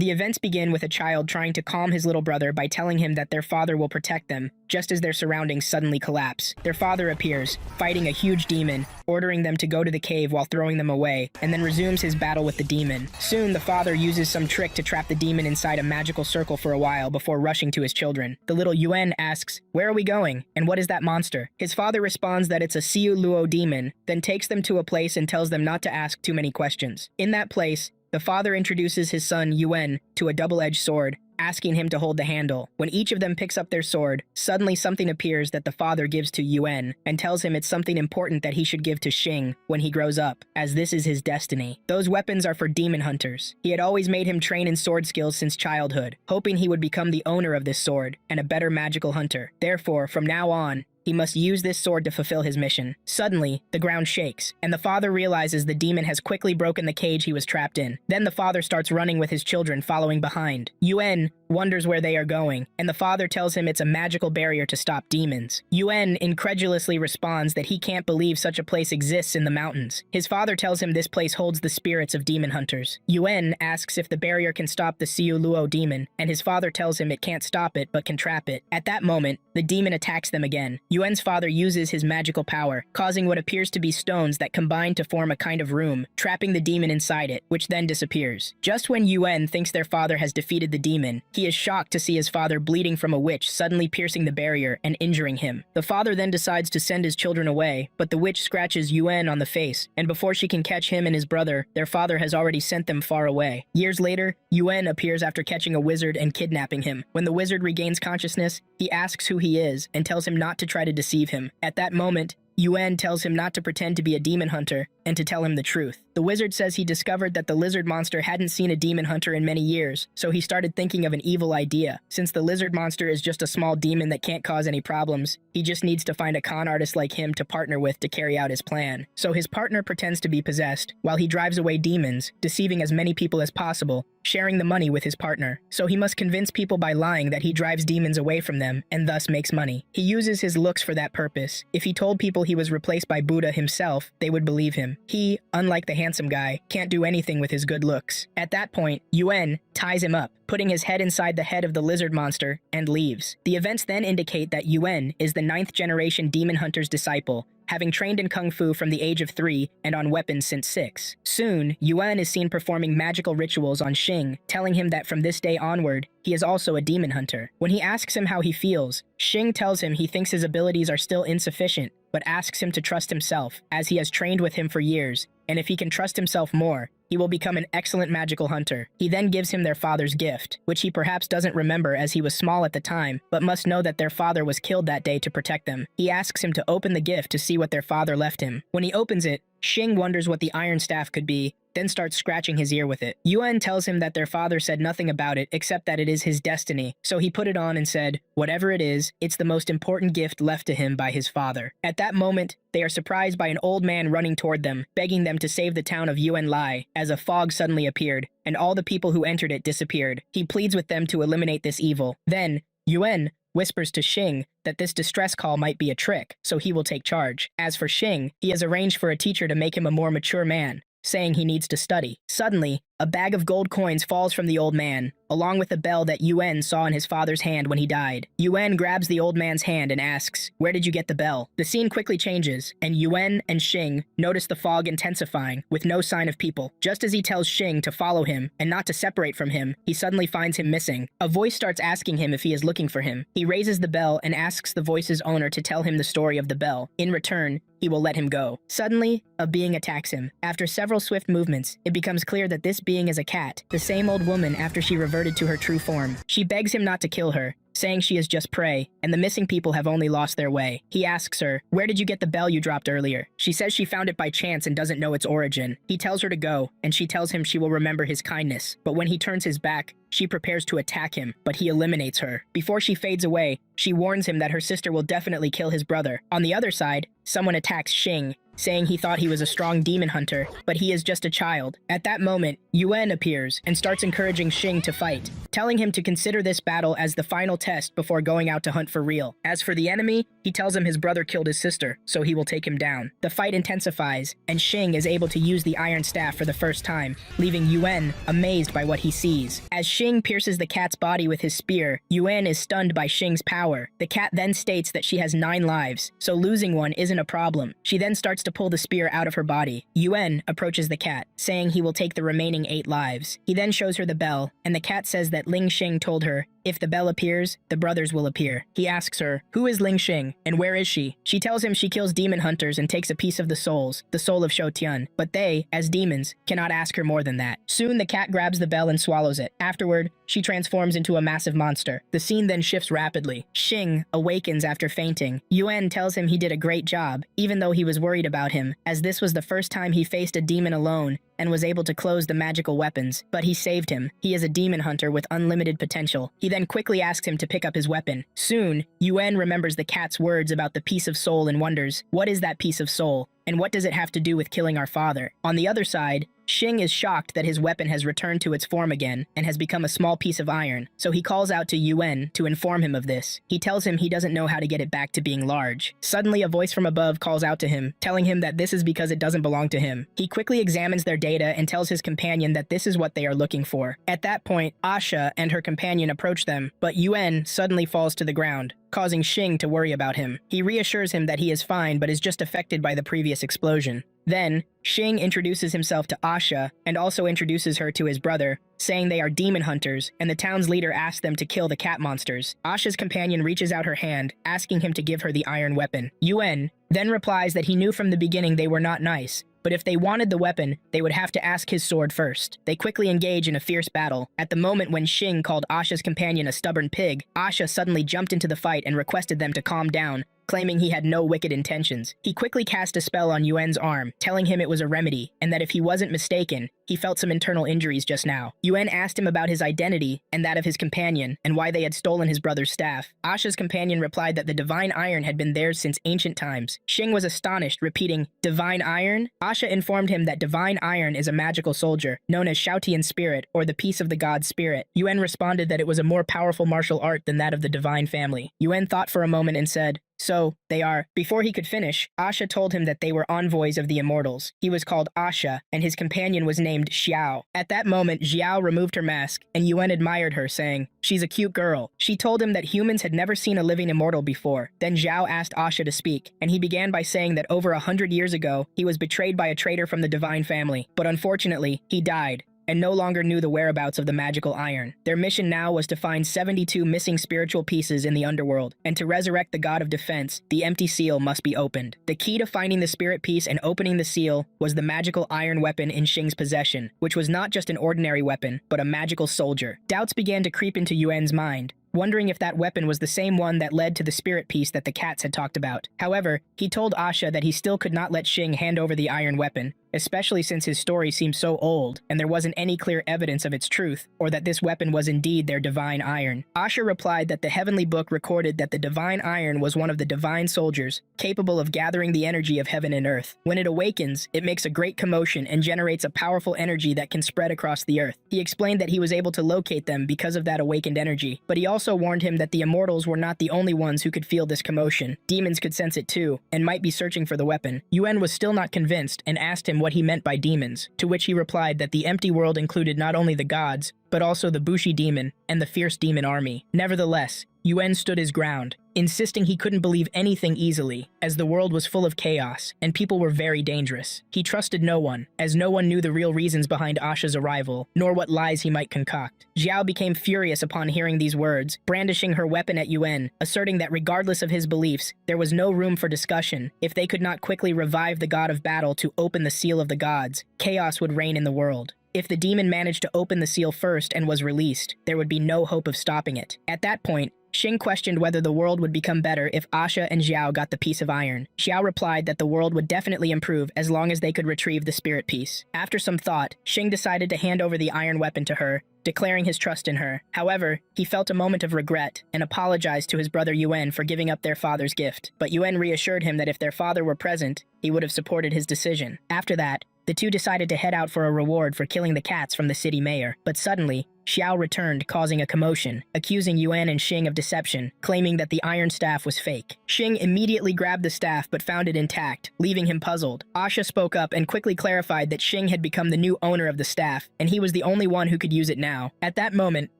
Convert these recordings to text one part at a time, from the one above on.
The events begin with a child trying to calm his little brother by telling him that their father will protect them, just as their surroundings suddenly collapse. Their father appears, fighting a huge demon, ordering them to go to the cave while throwing them away, and then resumes his battle with the demon. Soon, the father uses some trick to trap the demon inside a magical circle for a while before rushing to his children. The little Yuen asks, "Where are we going? And what is that monster?" His father responds that it's a Siu Luo demon, then takes them to a place and tells them not to ask too many questions. In that place, the father introduces his son Yuen to a double-edged sword, asking him to hold the handle. When each of them picks up their sword, suddenly something appears that the father gives to Yuen and tells him it's something important that he should give to Xing when he grows up, as this is his destiny. Those weapons are for demon hunters. He had always made him train in sword skills since childhood, hoping he would become the owner of this sword and a better magical hunter. Therefore, from now on, he must use this sword to fulfill his mission. Suddenly, the ground shakes, and the father realizes the demon has quickly broken the cage he was trapped in. Then the father starts running with his children following behind. Yuen wonders where they are going, and the father tells him it's a magical barrier to stop demons. Yuen incredulously responds that he can't believe such a place exists in the mountains. His father tells him this place holds the spirits of demon hunters. Yuen asks if the barrier can stop the Siu Luo demon, and his father tells him it can't stop it but can trap it. At that moment, the demon attacks them again. Yuen's father uses his magical power, causing what appears to be stones that combine to form a kind of room, trapping the demon inside it, which then disappears. Just when Yuen thinks their father has defeated the demon, he is shocked to see his father bleeding from a witch suddenly piercing the barrier and injuring him. The father then decides to send his children away, but the witch scratches Yuen on the face, and before she can catch him and his brother, their father has already sent them far away. Years later, Yuen appears after catching a wizard and kidnapping him. When the wizard regains consciousness, he asks who he is and tells him not to try to deceive him. At that moment, Yuen tells him not to pretend to be a demon hunter and to tell him the truth. The wizard says he discovered that the lizard monster hadn't seen a demon hunter in many years, so he started thinking of an evil idea. Since the lizard monster is just a small demon that can't cause any problems, he just needs to find a con artist like him to partner with to carry out his plan. So his partner pretends to be possessed, while he drives away demons, deceiving as many people as possible, sharing the money with his partner. So he must convince people by lying that he drives demons away from them, and thus makes money. He uses his looks for that purpose. If he told people he was replaced by Buddha himself, they would believe him. He, unlike the handsome guy, can't do anything with his good looks. At that point, Yuen ties him up, putting his head inside the head of the lizard monster, and leaves. The events then indicate that Yuen is the 9th generation demon hunter's disciple, having trained in Kung Fu from the age of 3 and on weapons since 6. Soon, Yuen is seen performing magical rituals on Xing, telling him that from this day onward, he is also a demon hunter. When he asks him how he feels, Xing tells him he thinks his abilities are still insufficient, but asks him to trust himself, as he has trained with him for years, and if he can trust himself more, he will become an excellent magical hunter. He then gives him their father's gift, which he perhaps doesn't remember as he was small at the time, but must know that their father was killed that day to protect them. He asks him to open the gift to see what their father left him. When he opens it, Xing wonders what the iron staff could be, then starts scratching his ear with it. Yuen tells him that their father said nothing about it except that it is his destiny, so he put it on and said, whatever it is, it's the most important gift left to him by his father. At that moment, they are surprised by an old man running toward them, begging them to save the town of Yuen Lai, as a fog suddenly appeared, and all the people who entered it disappeared. He pleads with them to eliminate this evil. Then, Yuen whispers to Xing that this distress call might be a trick, so he will take charge. As for Xing, he has arranged for a teacher to make him a more mature man, saying he needs to study. Suddenly, a bag of gold coins falls from the old man, along with a bell that Yuen saw in his father's hand when he died. Yuen grabs the old man's hand and asks, "Where did you get the bell?" The scene quickly changes, and Yuen and Xing notice the fog intensifying, with no sign of people. Just as he tells Xing to follow him and not to separate from him, he suddenly finds him missing. A voice starts asking him if he is looking for him. He raises the bell and asks the voice's owner to tell him the story of the bell. In return, he will let him go. Suddenly, a being attacks him. After several swift movements, it becomes clear that this being is a cat, the same old woman after she reverted to her true form. She begs him not to kill her, saying she is just prey, and the missing people have only lost their way. He asks her, "Where did you get the bell you dropped earlier?" She says she found it by chance and doesn't know its origin. He tells her to go, and she tells him she will remember his kindness. But when he turns his back, she prepares to attack him, but he eliminates her. Before she fades away, she warns him that her sister will definitely kill his brother. On the other side, someone attacks Shing, saying he thought he was a strong demon hunter, but he is just a child. At that moment, Yuen appears and starts encouraging Shing to fight, telling him to consider this battle as the final test before going out to hunt for real. As for the enemy, he tells him his brother killed his sister, so he will take him down. The fight intensifies, and Shing is able to use the iron staff for the first time, leaving Yuen amazed by what he sees. As Shing pierces the cat's body with his spear, Yuen is stunned by Shing's power. The cat then states that she has 9 lives, so losing one isn't a problem. She then starts to pull the spear out of her body. Yuen approaches the cat, saying he will take the remaining 8 lives. He then shows her the bell, and the cat says that Ling Xing told her, if the bell appears, the brothers will appear. He asks her, who is Ling Xing, and where is she? She tells him she kills demon hunters and takes a piece of the souls, the soul of Shoutian, but they, as demons, cannot ask her more than that. Soon the cat grabs the bell and swallows it. Afterward, she transforms into a massive monster. The scene then shifts rapidly. Xing awakens after fainting. Yuen tells him he did a great job, even though he was worried about him, as this was the first time he faced a demon alone and was able to close the magical weapons, but he saved him. He is a demon hunter with unlimited potential. He then quickly asks him to pick up his weapon. Soon, Yuen remembers the cat's words about the piece of soul and wonders, what is that piece of soul? And what does it have to do with killing our father? On the other side, Xing is shocked that his weapon has returned to its form again and has become a small piece of iron, so he calls out to Yuen to inform him of this. He tells him he doesn't know how to get it back to being large. Suddenly, a voice from above calls out to him, telling him that this is because it doesn't belong to him. He quickly examines their data and tells his companion that this is what they are looking for. At that point, Asha and her companion approach them, but Yuen suddenly falls to the ground, causing Xing to worry about him. He reassures him that he is fine but is just affected by the previous explosion. Then, Xing introduces himself to Asha and also introduces her to his brother, saying they are demon hunters, and the town's leader asks them to kill the cat monsters. Asha's companion reaches out her hand, asking him to give her the iron weapon. Yuen then replies that he knew from the beginning they were not nice, but if they wanted the weapon, they would have to ask his sword first. They quickly engage in a fierce battle. At the moment when Xing called Asha's companion a stubborn pig, Asha suddenly jumped into the fight and requested them to calm down, claiming he had no wicked intentions. He quickly cast a spell on Yuen's arm, telling him it was a remedy, and that if he wasn't mistaken, he felt some internal injuries just now. Yuen asked him about his identity and that of his companion, and why they had stolen his brother's staff. Asha's companion replied that the divine iron had been theirs since ancient times. Xing was astonished, repeating, divine iron? Asha informed him that divine iron is a magical soldier, known as Shoutian spirit, or the piece of the god's spirit. Yuen responded that it was a more powerful martial art than that of the divine family. Yuen thought for a moment and said, so, they are. Before he could finish, Asha told him that they were envoys of the immortals. He was called Asha, and his companion was named Xiao. At that moment, Xiao removed her mask, and Yuen admired her, saying, she's a cute girl. She told him that humans had never seen a living immortal before. Then Xiao asked Asha to speak, and he began by saying that over 100 years ago, he was betrayed by a traitor from the divine family. But unfortunately, he died, and no longer knew the whereabouts of the magical iron. Their mission now was to find 72 missing spiritual pieces in the underworld, and to resurrect the god of defense, the empty seal must be opened. The key to finding the spirit piece and opening the seal was the magical iron weapon in Xing's possession, which was not just an ordinary weapon, but a magical soldier. Doubts began to creep into Yuen's mind, wondering if that weapon was the same one that led to the spirit piece that the cats had talked about. However, he told Asha that he still could not let Xing hand over the iron weapon, especially since his story seemed so old and there wasn't any clear evidence of its truth, or that this weapon was indeed their divine iron. Asha replied that the heavenly book recorded that the divine iron was one of the divine soldiers, capable of gathering the energy of heaven and earth. When it awakens, it makes a great commotion and generates a powerful energy that can spread across the earth. He explained that he was able to locate them because of that awakened energy, but he also warned him that the immortals were not the only ones who could feel this commotion. Demons could sense it too, and might be searching for the weapon. Yuen was still not convinced and asked him what he meant by demons, to which he replied that the empty world included not only the gods, but also the Bushi demon and the fierce demon army. Nevertheless, Yuen stood his ground, insisting he couldn't believe anything easily, as the world was full of chaos, and people were very dangerous. He trusted no one, as no one knew the real reasons behind Asha's arrival, nor what lies he might concoct. Xiao became furious upon hearing these words, brandishing her weapon at Yuen, asserting that regardless of his beliefs, there was no room for discussion. If they could not quickly revive the god of battle to open the seal of the gods, chaos would reign in the world. If the demon managed to open the seal first and was released, there would be no hope of stopping it. At that point, Xing questioned whether the world would become better if Asha and Xiao got the piece of iron. Xiao replied that the world would definitely improve as long as they could retrieve the spirit piece. After some thought, Xing decided to hand over the iron weapon to her, declaring his trust in her. However, he felt a moment of regret and apologized to his brother Yuan for giving up their father's gift. But Yuan reassured him that if their father were present, he would have supported his decision. After that, the two decided to head out for a reward for killing the cats from the city mayor. But suddenly, Xiao returned, causing a commotion, accusing Yuan and Xing of deception, claiming that the iron staff was fake. Xing immediately grabbed the staff but found it intact, leaving him puzzled. Asha spoke up and quickly clarified that Xing had become the new owner of the staff, and he was the only one who could use it now. At that moment,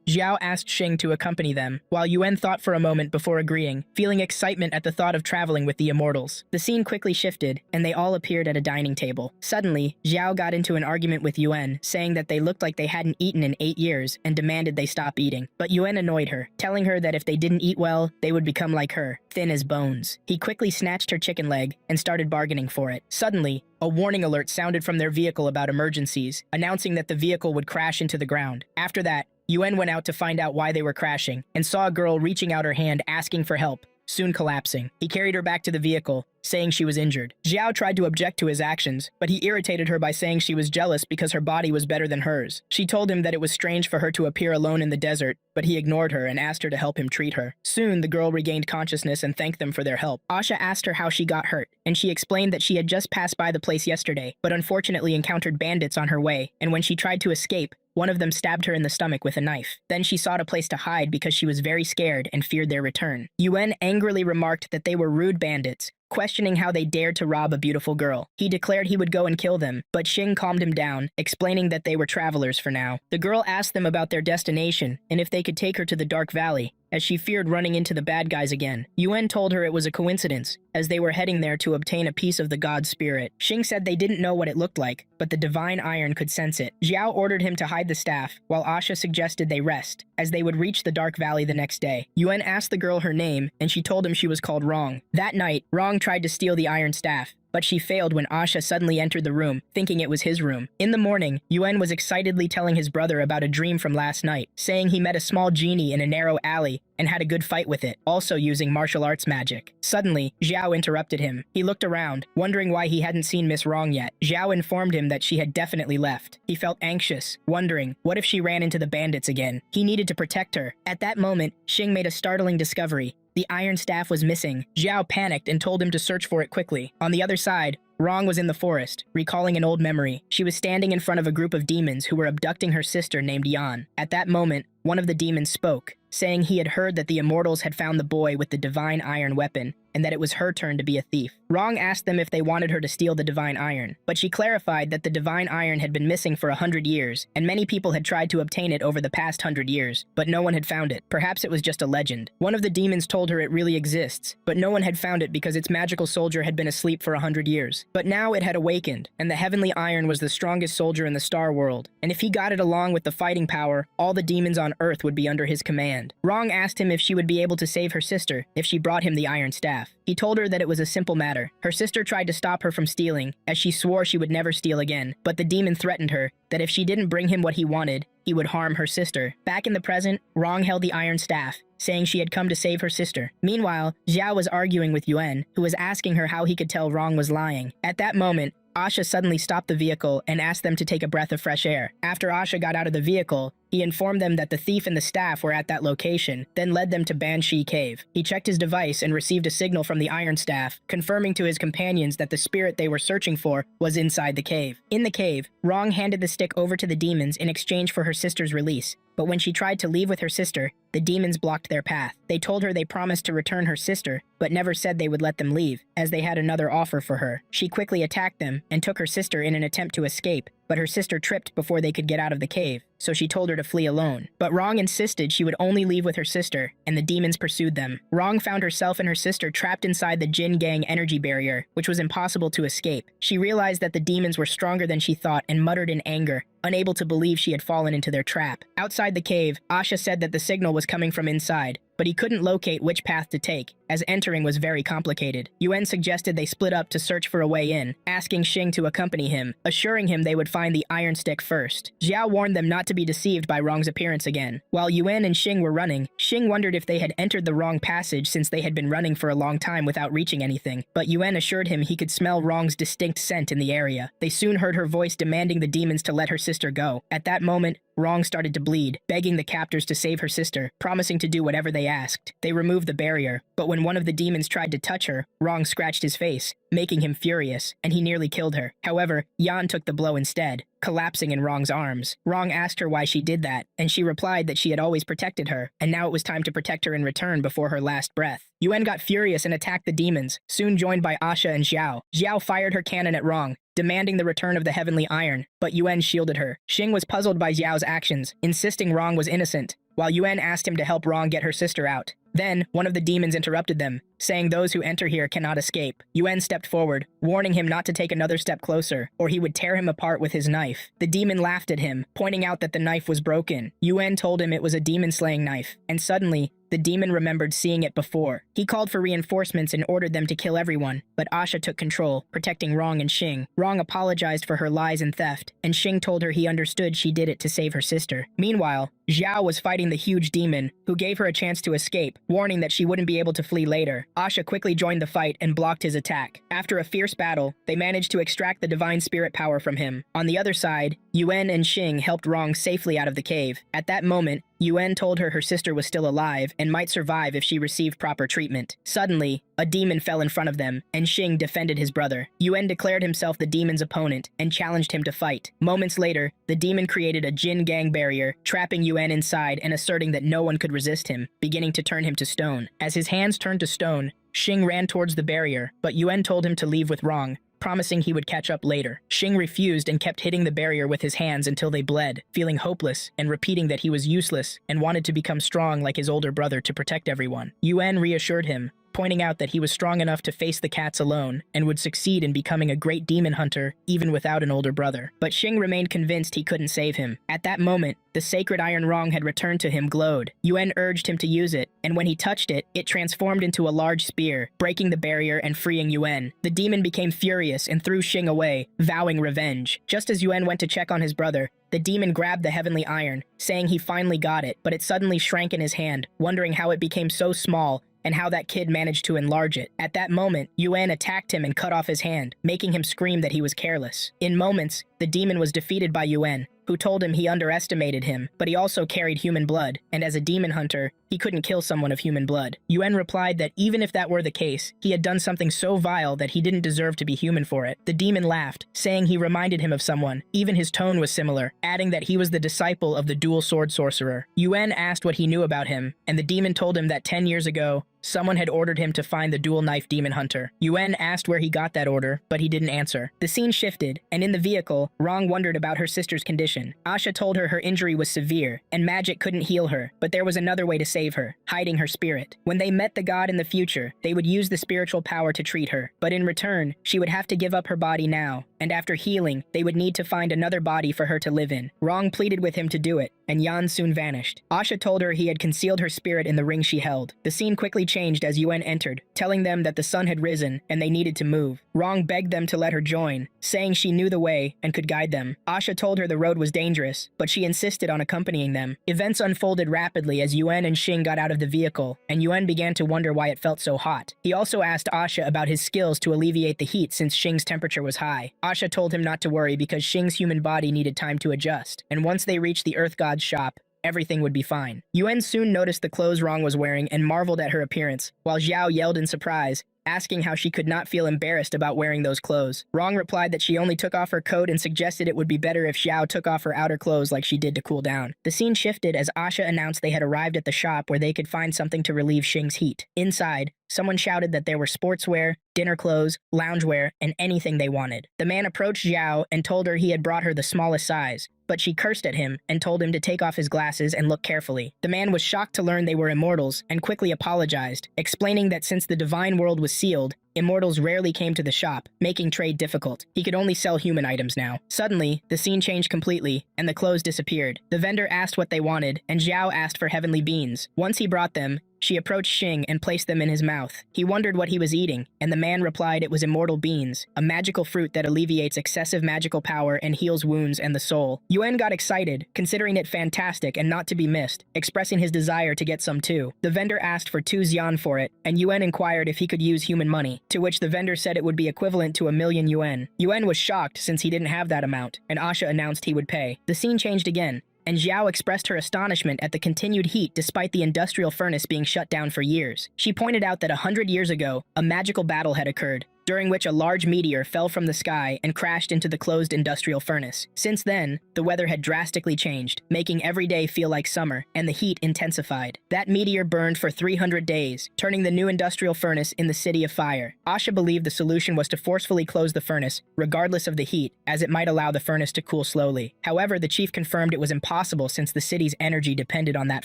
Xiao asked Xing to accompany them, while Yuan thought for a moment before agreeing, feeling excitement at the thought of traveling with the immortals. The scene quickly shifted, and they all appeared at a dining table. Suddenly, Xiao got into an argument with Yuan, saying that they looked like they hadn't eaten in 8 years and demanded they stop eating. But Yuan annoyed her, telling her that if they didn't eat well, they would become like her, thin as bones. He quickly snatched her chicken leg and started bargaining for it. Suddenly, a warning alert sounded from their vehicle about emergencies, announcing that the vehicle would crash into the ground. After that, Yuan went out to find out why they were crashing, and saw a girl reaching out her hand asking for help, soon collapsing. He carried her back to the vehicle, saying she was injured. Xiao tried to object to his actions, but he irritated her by saying she was jealous because her body was better than hers. She told him that it was strange for her to appear alone in the desert, but he ignored her and asked her to help him treat her. Soon, the girl regained consciousness and thanked them for their help. Asha asked her how she got hurt, and she explained that she had just passed by the place yesterday, but unfortunately encountered bandits on her way, and when she tried to escape, one of them stabbed her in the stomach with a knife. Then she sought a place to hide because she was very scared and feared their return. Yuan angrily remarked that they were rude bandits, questioning how they dared to rob a beautiful girl. He declared he would go and kill them, but Xing calmed him down, explaining that they were travelers for now. The girl asked them about their destination and if they could take her to the Dark Valley, as she feared running into the bad guys again. Yuan told her it was a coincidence, as they were heading there to obtain a piece of the god spirit. Xing said they didn't know what it looked like, but the divine iron could sense it. Xiao ordered him to hide the staff, while Asha suggested they rest, as they would reach the Dark Valley the next day. Yuan asked the girl her name, and she told him she was called Rong. That night, Rong tried to steal the iron staff, but she failed when Asha suddenly entered the room, thinking it was his room. In the morning, Yuan was excitedly telling his brother about a dream from last night, saying he met a small genie in a narrow alley and had a good fight with it, also using martial arts magic. Suddenly, Xiao interrupted him. He looked around, wondering why he hadn't seen Miss Rong yet. Xiao informed him that she had definitely left. He felt anxious, wondering, what if she ran into the bandits again? He needed to protect her. At that moment, Xing made a startling discovery. The iron staff was missing. Xiao panicked and told him to search for it quickly. On the other side, Rong was in the forest, recalling an old memory. She was standing in front of a group of demons who were abducting her sister named Yan. At that moment, one of the demons spoke, saying he had heard that the immortals had found the boy with the divine iron weapon, and that it was her turn to be a thief. Rong asked them if they wanted her to steal the divine iron, but she clarified that the divine iron had been missing for 100 years, and many people had tried to obtain it over the past 100 years, but no one had found it. Perhaps it was just a legend. One of the demons told her it really exists, but no one had found it because its magical soldier had been asleep for 100 years. But now it had awakened, and the heavenly iron was the strongest soldier in the star world, and if he got it along with the fighting power, all the demons on Earth would be under his command. Rong asked him if she would be able to save her sister if she brought him the iron staff. He told her that it was a simple matter. Her sister tried to stop her from stealing, as she swore she would never steal again, but the demon threatened her that if she didn't bring him what he wanted, he would harm her sister. Back in the present, Rong held the iron staff, saying she had come to save her sister. Meanwhile, Xiao was arguing with Yuan, who was asking her how he could tell Rong was lying. At that moment, Asha suddenly stopped the vehicle and asked them to take a breath of fresh air. After Asha got out of the vehicle, he informed them that the thief and the staff were at that location, then led them to Banshee Cave. He checked his device and received a signal from the iron staff, confirming to his companions that the spirit they were searching for was inside the cave. In the cave, Rong handed the stick over to the demons in exchange for her sister's release. But when she tried to leave with her sister, the demons blocked their path. They told her they promised to return her sister, but never said they would let them leave, as they had another offer for her. She quickly attacked them and took her sister in an attempt to escape, but her sister tripped before they could get out of the cave, so she told her to flee alone. But Rong insisted she would only leave with her sister, and the demons pursued them. Rong found herself and her sister trapped inside the Jin Gang energy barrier, which was impossible to escape. She realized that the demons were stronger than she thought and muttered in anger, unable to believe she had fallen into their trap. Outside the cave, Asha said that the signal was coming from inside, but he couldn't locate which path to take, as entering was very complicated. Yuan suggested they split up to search for a way in, asking Xing to accompany him, assuring him they would find the iron stick first. Xiao warned them not to be deceived by Wrong's appearance again. While Yuan and Xing were running, Xing wondered if they had entered the wrong passage since they had been running for a long time without reaching anything, but Yuan assured him he could smell Wrong's distinct scent in the area. They soon heard her voice demanding the demons to let her sister go. At that moment, Wrong started to bleed, begging the captors to save her sister, promising to do whatever they asked. They removed the barrier, but when one of the demons tried to touch her, Wrong scratched his face, making him furious, and he nearly killed her. However, Yan took the blow instead, collapsing in Wrong's arms. Wrong asked her why she did that, and she replied that she had always protected her, and now it was time to protect her in return before her last breath. Yuan got furious and attacked the demons, soon joined by Asha and Xiao. Xiao fired her cannon at Wrong, demanding the return of the heavenly iron, but Yuan shielded her. Xing was puzzled by Xiao's actions, insisting Wrong was innocent, while Yuan asked him to help Wrong get her sister out. Then, one of the demons interrupted them, saying those who enter here cannot escape. Yuan stepped forward, warning him not to take another step closer, or he would tear him apart with his knife. The demon laughed at him, pointing out that the knife was broken. Yuan told him it was a demon-slaying knife, and suddenly, the demon remembered seeing it before. He called for reinforcements and ordered them to kill everyone, but Asha took control, protecting Wrong and Xing. Wrong apologized for her lies and theft, and Xing told her he understood she did it to save her sister. Meanwhile, Xiao was fighting the huge demon, who gave her a chance to escape, warning that she wouldn't be able to flee later. Asha quickly joined the fight and blocked his attack. After a fierce battle, they managed to extract the divine spirit power from him. On the other side, Yuan and Xing helped Wrong safely out of the cave. At that moment, Yuan told her sister was still alive and might survive if she received proper treatment. Suddenly, a demon fell in front of them, and Xing defended his brother. Yuan declared himself the demon's opponent and challenged him to fight. Moments later, the demon created a Jin gang barrier, trapping Yuan inside and asserting that no one could resist him, beginning to turn him to stone. As his hands turned to stone, Xing ran towards the barrier, but Yuan told him to leave with Wrong, promising he would catch up later. Xing refused and kept hitting the barrier with his hands until they bled, feeling hopeless and repeating that he was useless and wanted to become strong like his older brother to protect everyone. Yuan reassured him, pointing out that he was strong enough to face the cats alone and would succeed in becoming a great demon hunter even without an older brother. But Xing remained convinced he couldn't save him. At that moment, the sacred iron Wrong had returned to him glowed. Yuan urged him to use it, and when he touched it, it transformed into a large spear, breaking the barrier and freeing Yuan. The demon became furious and threw Xing away, vowing revenge. Just as Yuan went to check on his brother, the demon grabbed the heavenly iron, saying he finally got it, but it suddenly shrank in his hand, wondering how it became so small and how that kid managed to enlarge it. At that moment, Yuan attacked him and cut off his hand, making him scream that he was careless. In moments, the demon was defeated by Yuan, who told him he underestimated him, but he also carried human blood, and as a demon hunter, he couldn't kill someone of human blood. Yuan replied that even if that were the case, he had done something so vile that he didn't deserve to be human for it. The demon laughed, saying he reminded him of someone. Even his tone was similar, adding that he was the disciple of the dual sword sorcerer. Yuan asked what he knew about him, and the demon told him that 10 years ago, someone had ordered him to find the dual knife demon hunter. Yuan asked where he got that order, but he didn't answer. The scene shifted, and in the vehicle, Wrong wondered about her sister's condition. Asha told her injury was severe, and magic couldn't heal her, but there was another way to save her, hiding her spirit. When they met the god in the future, they would use the spiritual power to treat her, but in return, she would have to give up her body now, and after healing, they would need to find another body for her to live in. Wrong pleaded with him to do it, and Yan soon vanished. Asha told her he had concealed her spirit in the ring she held. The scene quickly changed as Yuan entered, telling them that the sun had risen and they needed to move. Wrong begged them to let her join, saying she knew the way and could guide them. Asha told her the road was dangerous, but she insisted on accompanying them. Events unfolded rapidly as Yuan and Xing got out of the vehicle, and Yuan began to wonder why it felt so hot. He also asked Asha about his skills to alleviate the heat since Xing's temperature was high. Asha told him not to worry because Xing's human body needed time to adjust, and once they reached the Earth God's shop, everything would be fine. Yuan soon noticed the clothes Wrong was wearing and marveled at her appearance, while Xiao yelled in surprise, asking how she could not feel embarrassed about wearing those clothes. Wrong replied that she only took off her coat and suggested it would be better if Xiao took off her outer clothes like she did to cool down. The scene shifted as Asha announced they had arrived at the shop where they could find something to relieve Xing's heat. Inside, someone shouted that there were sportswear, dinner clothes, loungewear, and anything they wanted. The man approached Xiao and told her he had brought her the smallest size, but she cursed at him and told him to take off his glasses and look carefully. The man was shocked to learn they were immortals and quickly apologized, explaining that since the divine world was sealed, immortals rarely came to the shop, making trade difficult. He could only sell human items now. Suddenly, the scene changed completely, and the clothes disappeared. The vendor asked what they wanted, and Xiao asked for heavenly beans. Once he brought them, She approached Xing and placed them in his mouth. He wondered what he was eating, and the man replied it was immortal beans, a magical fruit that alleviates excessive magical power and heals wounds and the soul. Yuan got excited, considering it fantastic and not to be missed, expressing his desire to get some too. The vendor asked for 2 xian for it, and Yuan inquired if he could use human money, to which the vendor said it would be equivalent to 1,000,000 yuan. Yuan was shocked since he didn't have that amount, and Asha announced he would pay. The scene changed again, and Xiao expressed her astonishment at the continued heat despite the industrial furnace being shut down for years. She pointed out that 100 years ago, a magical battle had occurred, during which a large meteor fell from the sky and crashed into the closed industrial furnace. Since then, the weather had drastically changed, making every day feel like summer, and the heat intensified. That meteor burned for 300 days, turning the new industrial furnace in the City of Fire. Asha believed the solution was to forcefully close the furnace, regardless of the heat, as it might allow the furnace to cool slowly. However, the chief confirmed it was impossible since the city's energy depended on that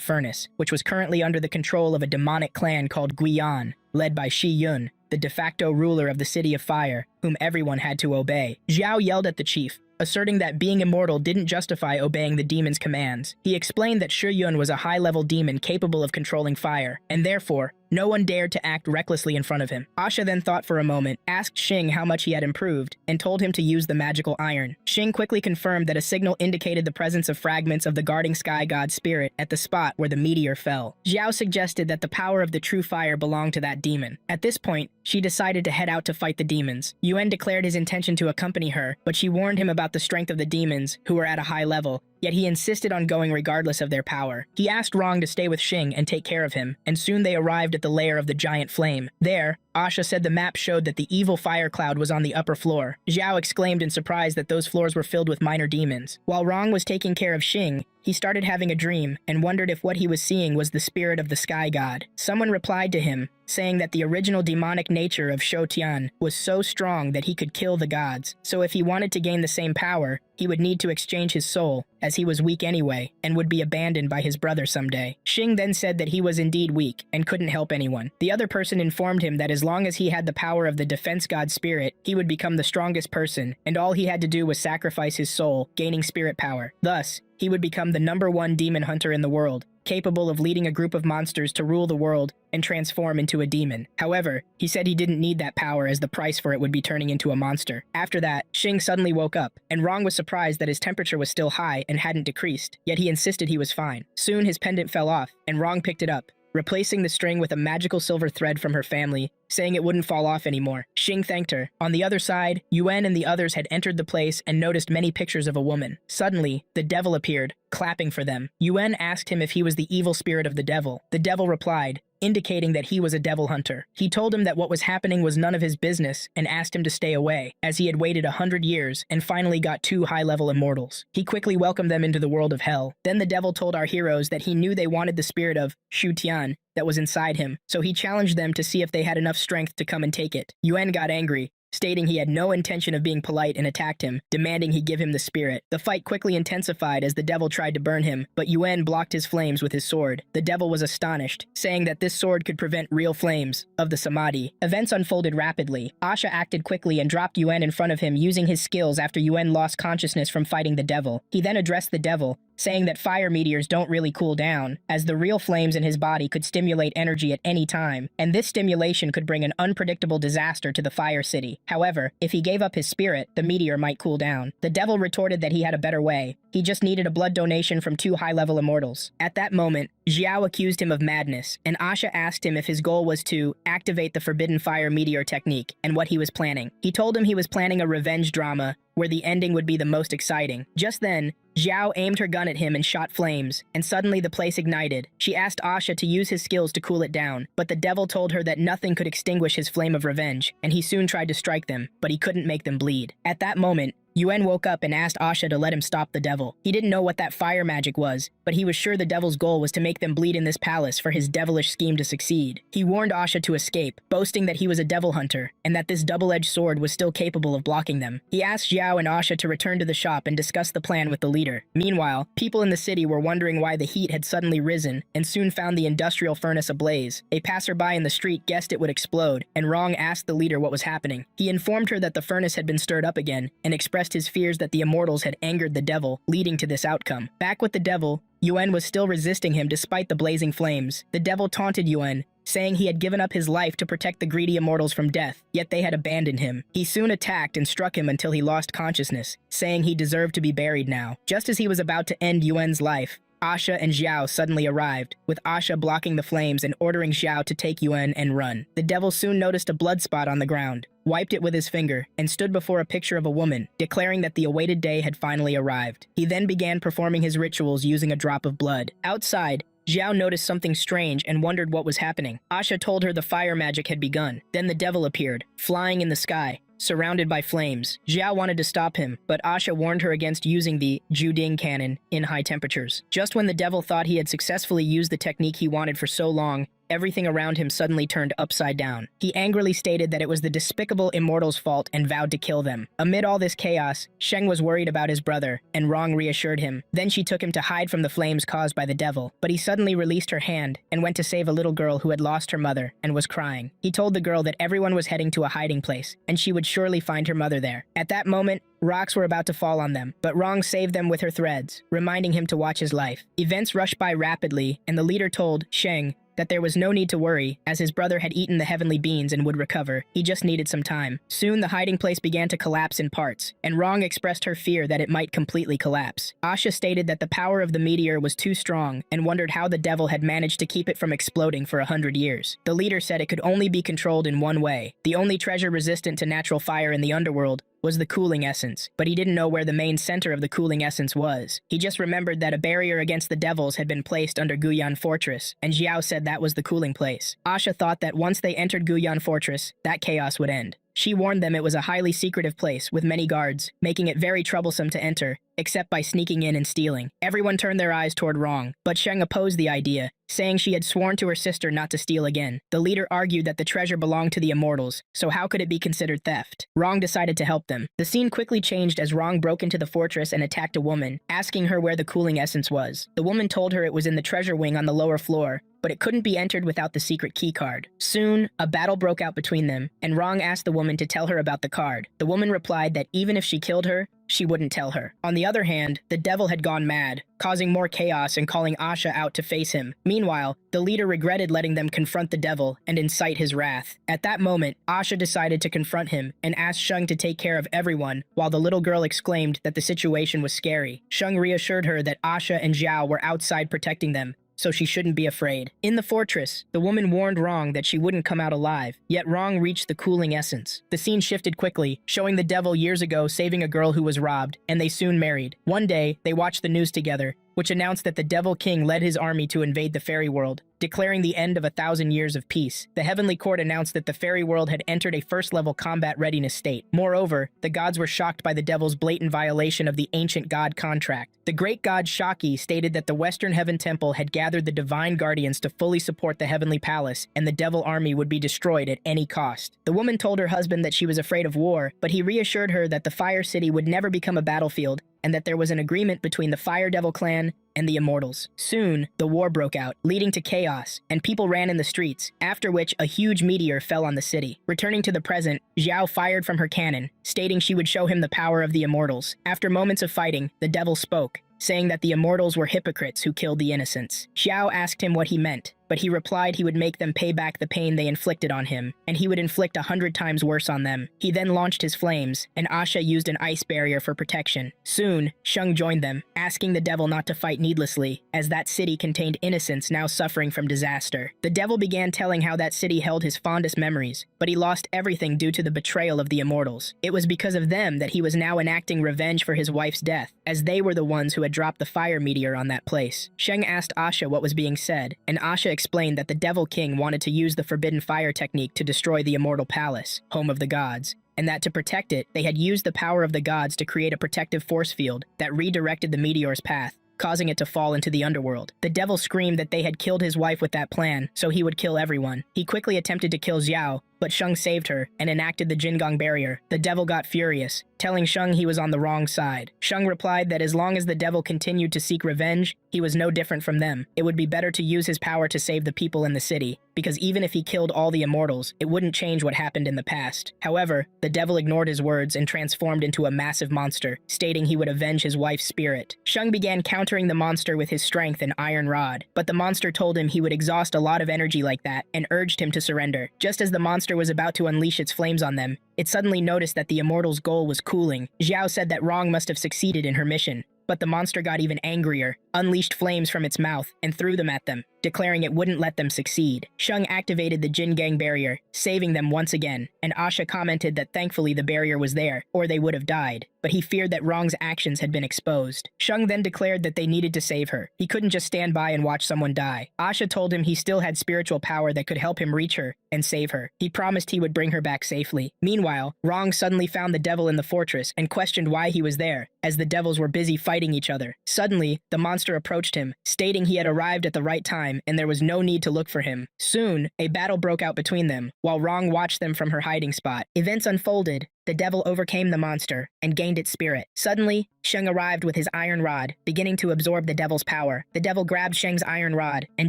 furnace, which was currently under the control of a demonic clan called Guiyan, led by Shi Yun, the de facto ruler of the City of Fire, whom everyone had to obey. Xiao yelled at the chief, asserting that being immortal didn't justify obeying the demon's commands. He explained that Shi Yun was a high-level demon capable of controlling fire, and therefore, no one dared to act recklessly in front of him. Asha then thought for a moment, asked Xing how much he had improved, and told him to use the magical iron. Xing quickly confirmed that a signal indicated the presence of fragments of the guarding sky god's spirit at the spot where the meteor fell. Xiao suggested that the power of the true fire belonged to that demon. At this point, she decided to head out to fight the demons. Yuan declared his intention to accompany her, but she warned him about the strength of the demons, who were at a high level, yet he insisted on going regardless of their power. He asked Rong to stay with Xing and take care of him, and soon they arrived at the lair of the giant flame. There, Asha said the map showed that the evil fire cloud was on the upper floor. Xiao exclaimed in surprise that those floors were filled with minor demons. While Rong was taking care of Xing, he started having a dream and wondered if what he was seeing was the spirit of the sky god. Someone replied to him, saying that the original demonic nature of Shou Tian was so strong that he could kill the gods, so if he wanted to gain the same power, he would need to exchange his soul, as he was weak anyway, and would be abandoned by his brother someday. Xing then said that he was indeed weak, and couldn't help anyone. The other person informed him that as long as he had the power of the defense god spirit, he would become the strongest person, and all he had to do was sacrifice his soul, gaining spirit power. Thus, he would become the #1 demon hunter in the world, capable of leading a group of monsters to rule the world and transform into a demon. However, he said he didn't need that power as the price for it would be turning into a monster. After that, Xing suddenly woke up, and Rong was surprised that his temperature was still high and hadn't decreased, yet he insisted he was fine. Soon his pendant fell off, and Rong picked it up, replacing the string with a magical silver thread from her family, saying it wouldn't fall off anymore. Xing thanked her. On the other side, Yuan and the others had entered the place and noticed many pictures of a woman. Suddenly, the devil appeared, clapping for them. Yuan asked him if he was the evil spirit of the devil. The devil replied, indicating that he was a devil hunter. He told him that what was happening was none of his business and asked him to stay away, as he had waited 100 years and finally got 2 high-level immortals. He quickly welcomed them into the world of hell. Then the devil told our heroes that he knew they wanted the spirit of Shou Tian that was inside him, so he challenged them to see if they had enough strength to come and take it. Yuan got angry, stating he had no intention of being polite and attacked him, demanding he give him the spirit. The fight quickly intensified as the devil tried to burn him, but Yuan blocked his flames with his sword. The devil was astonished, saying that this sword could prevent real flames of the samadhi. Events unfolded rapidly. Asha acted quickly and dropped Yuan in front of him using his skills after Yuan lost consciousness from fighting the devil. He then addressed the devil, saying that fire meteors don't really cool down, as the real flames in his body could stimulate energy at any time, and this stimulation could bring an unpredictable disaster to the fire city. However, if he gave up his spirit, the meteor might cool down. The devil retorted that he had a better way. He just needed a blood donation from 2 high-level immortals. At that moment, Xiao accused him of madness, and Asha asked him if his goal was to activate the Forbidden Fire Meteor technique and what he was planning. He told him he was planning a revenge drama where the ending would be the most exciting. Just then, Xiao aimed her gun at him and shot flames, and suddenly the place ignited. She asked Asha to use his skills to cool it down, but the devil told her that nothing could extinguish his flame of revenge, and he soon tried to strike them, but he couldn't make them bleed. At that moment, Yuan woke up and asked Asha to let him stop the devil. He didn't know what that fire magic was, but he was sure the devil's goal was to make them bleed in this palace for his devilish scheme to succeed. He warned Asha to escape, boasting that he was a devil hunter, and that this double-edged sword was still capable of blocking them. He asked Xiao and Asha to return to the shop and discuss the plan with the leader. Meanwhile, people in the city were wondering why the heat had suddenly risen, and soon found the industrial furnace ablaze. A passerby in the street guessed it would explode, and Rong asked the leader what was happening. He informed her that the furnace had been stirred up again, and expressed expressed his fears that the immortals had angered the devil, leading to this outcome. Back with the devil, Yuen was still resisting him despite the blazing flames. The devil taunted Yuen, saying he had given up his life to protect the greedy immortals from death, yet they had abandoned him. He soon attacked and struck him until he lost consciousness, saying he deserved to be buried now. Just as he was about to end Yuen's life, Asha and Xiao suddenly arrived, with Asha blocking the flames and ordering Xiao to take Yuen and run. The devil soon noticed a blood spot on the ground, wiped it with his finger, and stood before a picture of a woman, declaring that the awaited day had finally arrived. He then began performing his rituals using a drop of blood. Outside, Xiao noticed something strange and wondered what was happening. Asha told her the fire magic had begun. Then the devil appeared, flying in the sky, surrounded by flames. Xiao wanted to stop him, but Asha warned her against using the Juding cannon in high temperatures. Just when the devil thought he had successfully used the technique he wanted for so long, everything around him suddenly turned upside down. He angrily stated that it was the despicable immortals' fault and vowed to kill them. Amid all this chaos, Sheng was worried about his brother, and Rong reassured him. Then she took him to hide from the flames caused by the devil, but he suddenly released her hand and went to save a little girl who had lost her mother and was crying. He told the girl that everyone was heading to a hiding place, and she would surely find her mother there. At that moment, rocks were about to fall on them, but Rong saved them with her threads, reminding him to watch his life. Events rushed by rapidly, and the leader told Sheng that there was no need to worry, as his brother had eaten the heavenly beans and would recover. He just needed some time. Soon, the hiding place began to collapse in parts, and Rong expressed her fear that it might completely collapse. Asha stated that the power of the meteor was too strong and wondered how the devil had managed to keep it from exploding for 100 years. The leader said it could only be controlled in one way. The only treasure resistant to natural fire in the underworld was the cooling essence, but he didn't know where the main center of the cooling essence was. He just remembered that a barrier against the devils had been placed under Guyan Fortress, and Xiao said that was the cooling place. Asha thought that once they entered Guyan Fortress, that chaos would end. She warned them it was a highly secretive place with many guards, making it very troublesome to enter, except by sneaking in and stealing. Everyone turned their eyes toward Rong, but Sheng opposed the idea, saying she had sworn to her sister not to steal again. The leader argued that the treasure belonged to the immortals, so how could it be considered theft? Rong decided to help them. The scene quickly changed as Rong broke into the fortress and attacked a woman, asking her where the cooling essence was. The woman told her it was in the treasure wing on the lower floor, but it couldn't be entered without the secret key card. Soon, a battle broke out between them, and Rong asked the woman to tell her about the card. The woman replied that even if she killed her, she wouldn't tell her. On the other hand, the devil had gone mad, causing more chaos and calling Asha out to face him. Meanwhile, the leader regretted letting them confront the devil and incite his wrath. At that moment, Asha decided to confront him and asked Sheng to take care of everyone, while the little girl exclaimed that the situation was scary. Sheng reassured her that Asha and Xiao were outside protecting them, so she shouldn't be afraid. In the fortress, the woman warned Rong that she wouldn't come out alive, yet Rong reached the cooling essence. The scene shifted quickly, showing the devil years ago saving a girl who was robbed, and they soon married. One day, they watched the news together, which announced that the Devil King led his army to invade the fairy world, declaring the end of 1,000 years of peace. The Heavenly Court announced that the fairy world had entered a first-level combat readiness state. Moreover, the gods were shocked by the devil's blatant violation of the ancient god contract. The great god Shaki stated that the Western Heaven Temple had gathered the divine guardians to fully support the Heavenly Palace, and the devil army would be destroyed at any cost. The woman told her husband that she was afraid of war, but he reassured her that the Fire City would never become a battlefield, and that there was an agreement between the Fire Devil clan and the Immortals. Soon, the war broke out, leading to chaos, and people ran in the streets, after which a huge meteor fell on the city. Returning to the present, Xiao fired from her cannon, stating she would show him the power of the Immortals. After moments of fighting, the devil spoke, saying that the Immortals were hypocrites who killed the innocents. Xiao asked him what he meant, but he replied he would make them pay back the pain they inflicted on him, and he would inflict 100 times worse on them. He then launched his flames, and Asha used an ice barrier for protection. Soon, Sheng joined them, asking the devil not to fight needlessly, as that city contained innocents now suffering from disaster. The devil began telling how that city held his fondest memories, but he lost everything due to the betrayal of the Immortals. It was because of them that he was now enacting revenge for his wife's death, as they were the ones who had dropped the fire meteor on that place. Sheng asked Asha what was being said, and Asha explained that the Devil King wanted to use the Forbidden Fire technique to destroy the Immortal Palace, home of the gods, and that to protect it, they had used the power of the gods to create a protective force field that redirected the meteor's path, causing it to fall into the underworld. The devil screamed that they had killed his wife with that plan, so he would kill everyone. He quickly attempted to kill Xiao, but Sheng saved her and enacted the Jingong barrier. The devil got furious, telling Sheng he was on the wrong side. Sheng replied that as long as the devil continued to seek revenge, he was no different from them. It would be better to use his power to save the people in the city, because even if he killed all the immortals, it wouldn't change what happened in the past. However, the devil ignored his words and transformed into a massive monster, stating he would avenge his wife's spirit. Sheng began countering the monster with his strength and iron rod, but the monster told him he would exhaust a lot of energy like that and urged him to surrender. Just as the monster was about to unleash its flames on them, it suddenly noticed that the immortal's goal was cooling. Xiao said that Rong must have succeeded in her mission, but the monster got even angrier, unleashed flames from its mouth, and threw them at them, declaring it wouldn't let them succeed. Sheng activated the Jin Gang barrier, saving them once again, and Asha commented that thankfully the barrier was there, or they would have died, but he feared that Rong's actions had been exposed. Sheng then declared that they needed to save her. He couldn't just stand by and watch someone die. Asha told him he still had spiritual power that could help him reach her and save her. He promised he would bring her back safely. Meanwhile, Rong suddenly found the devil in the fortress and questioned why he was there, as the devils were busy fighting each other. Suddenly, the monster approached him, stating he had arrived at the right time and there was no need to look for him. Soon, a battle broke out between them, while Rong watched them from her hiding spot. Events unfolded. The devil overcame the monster and gained its spirit. Suddenly, Sheng arrived with his iron rod, beginning to absorb the devil's power. The devil grabbed Sheng's iron rod, and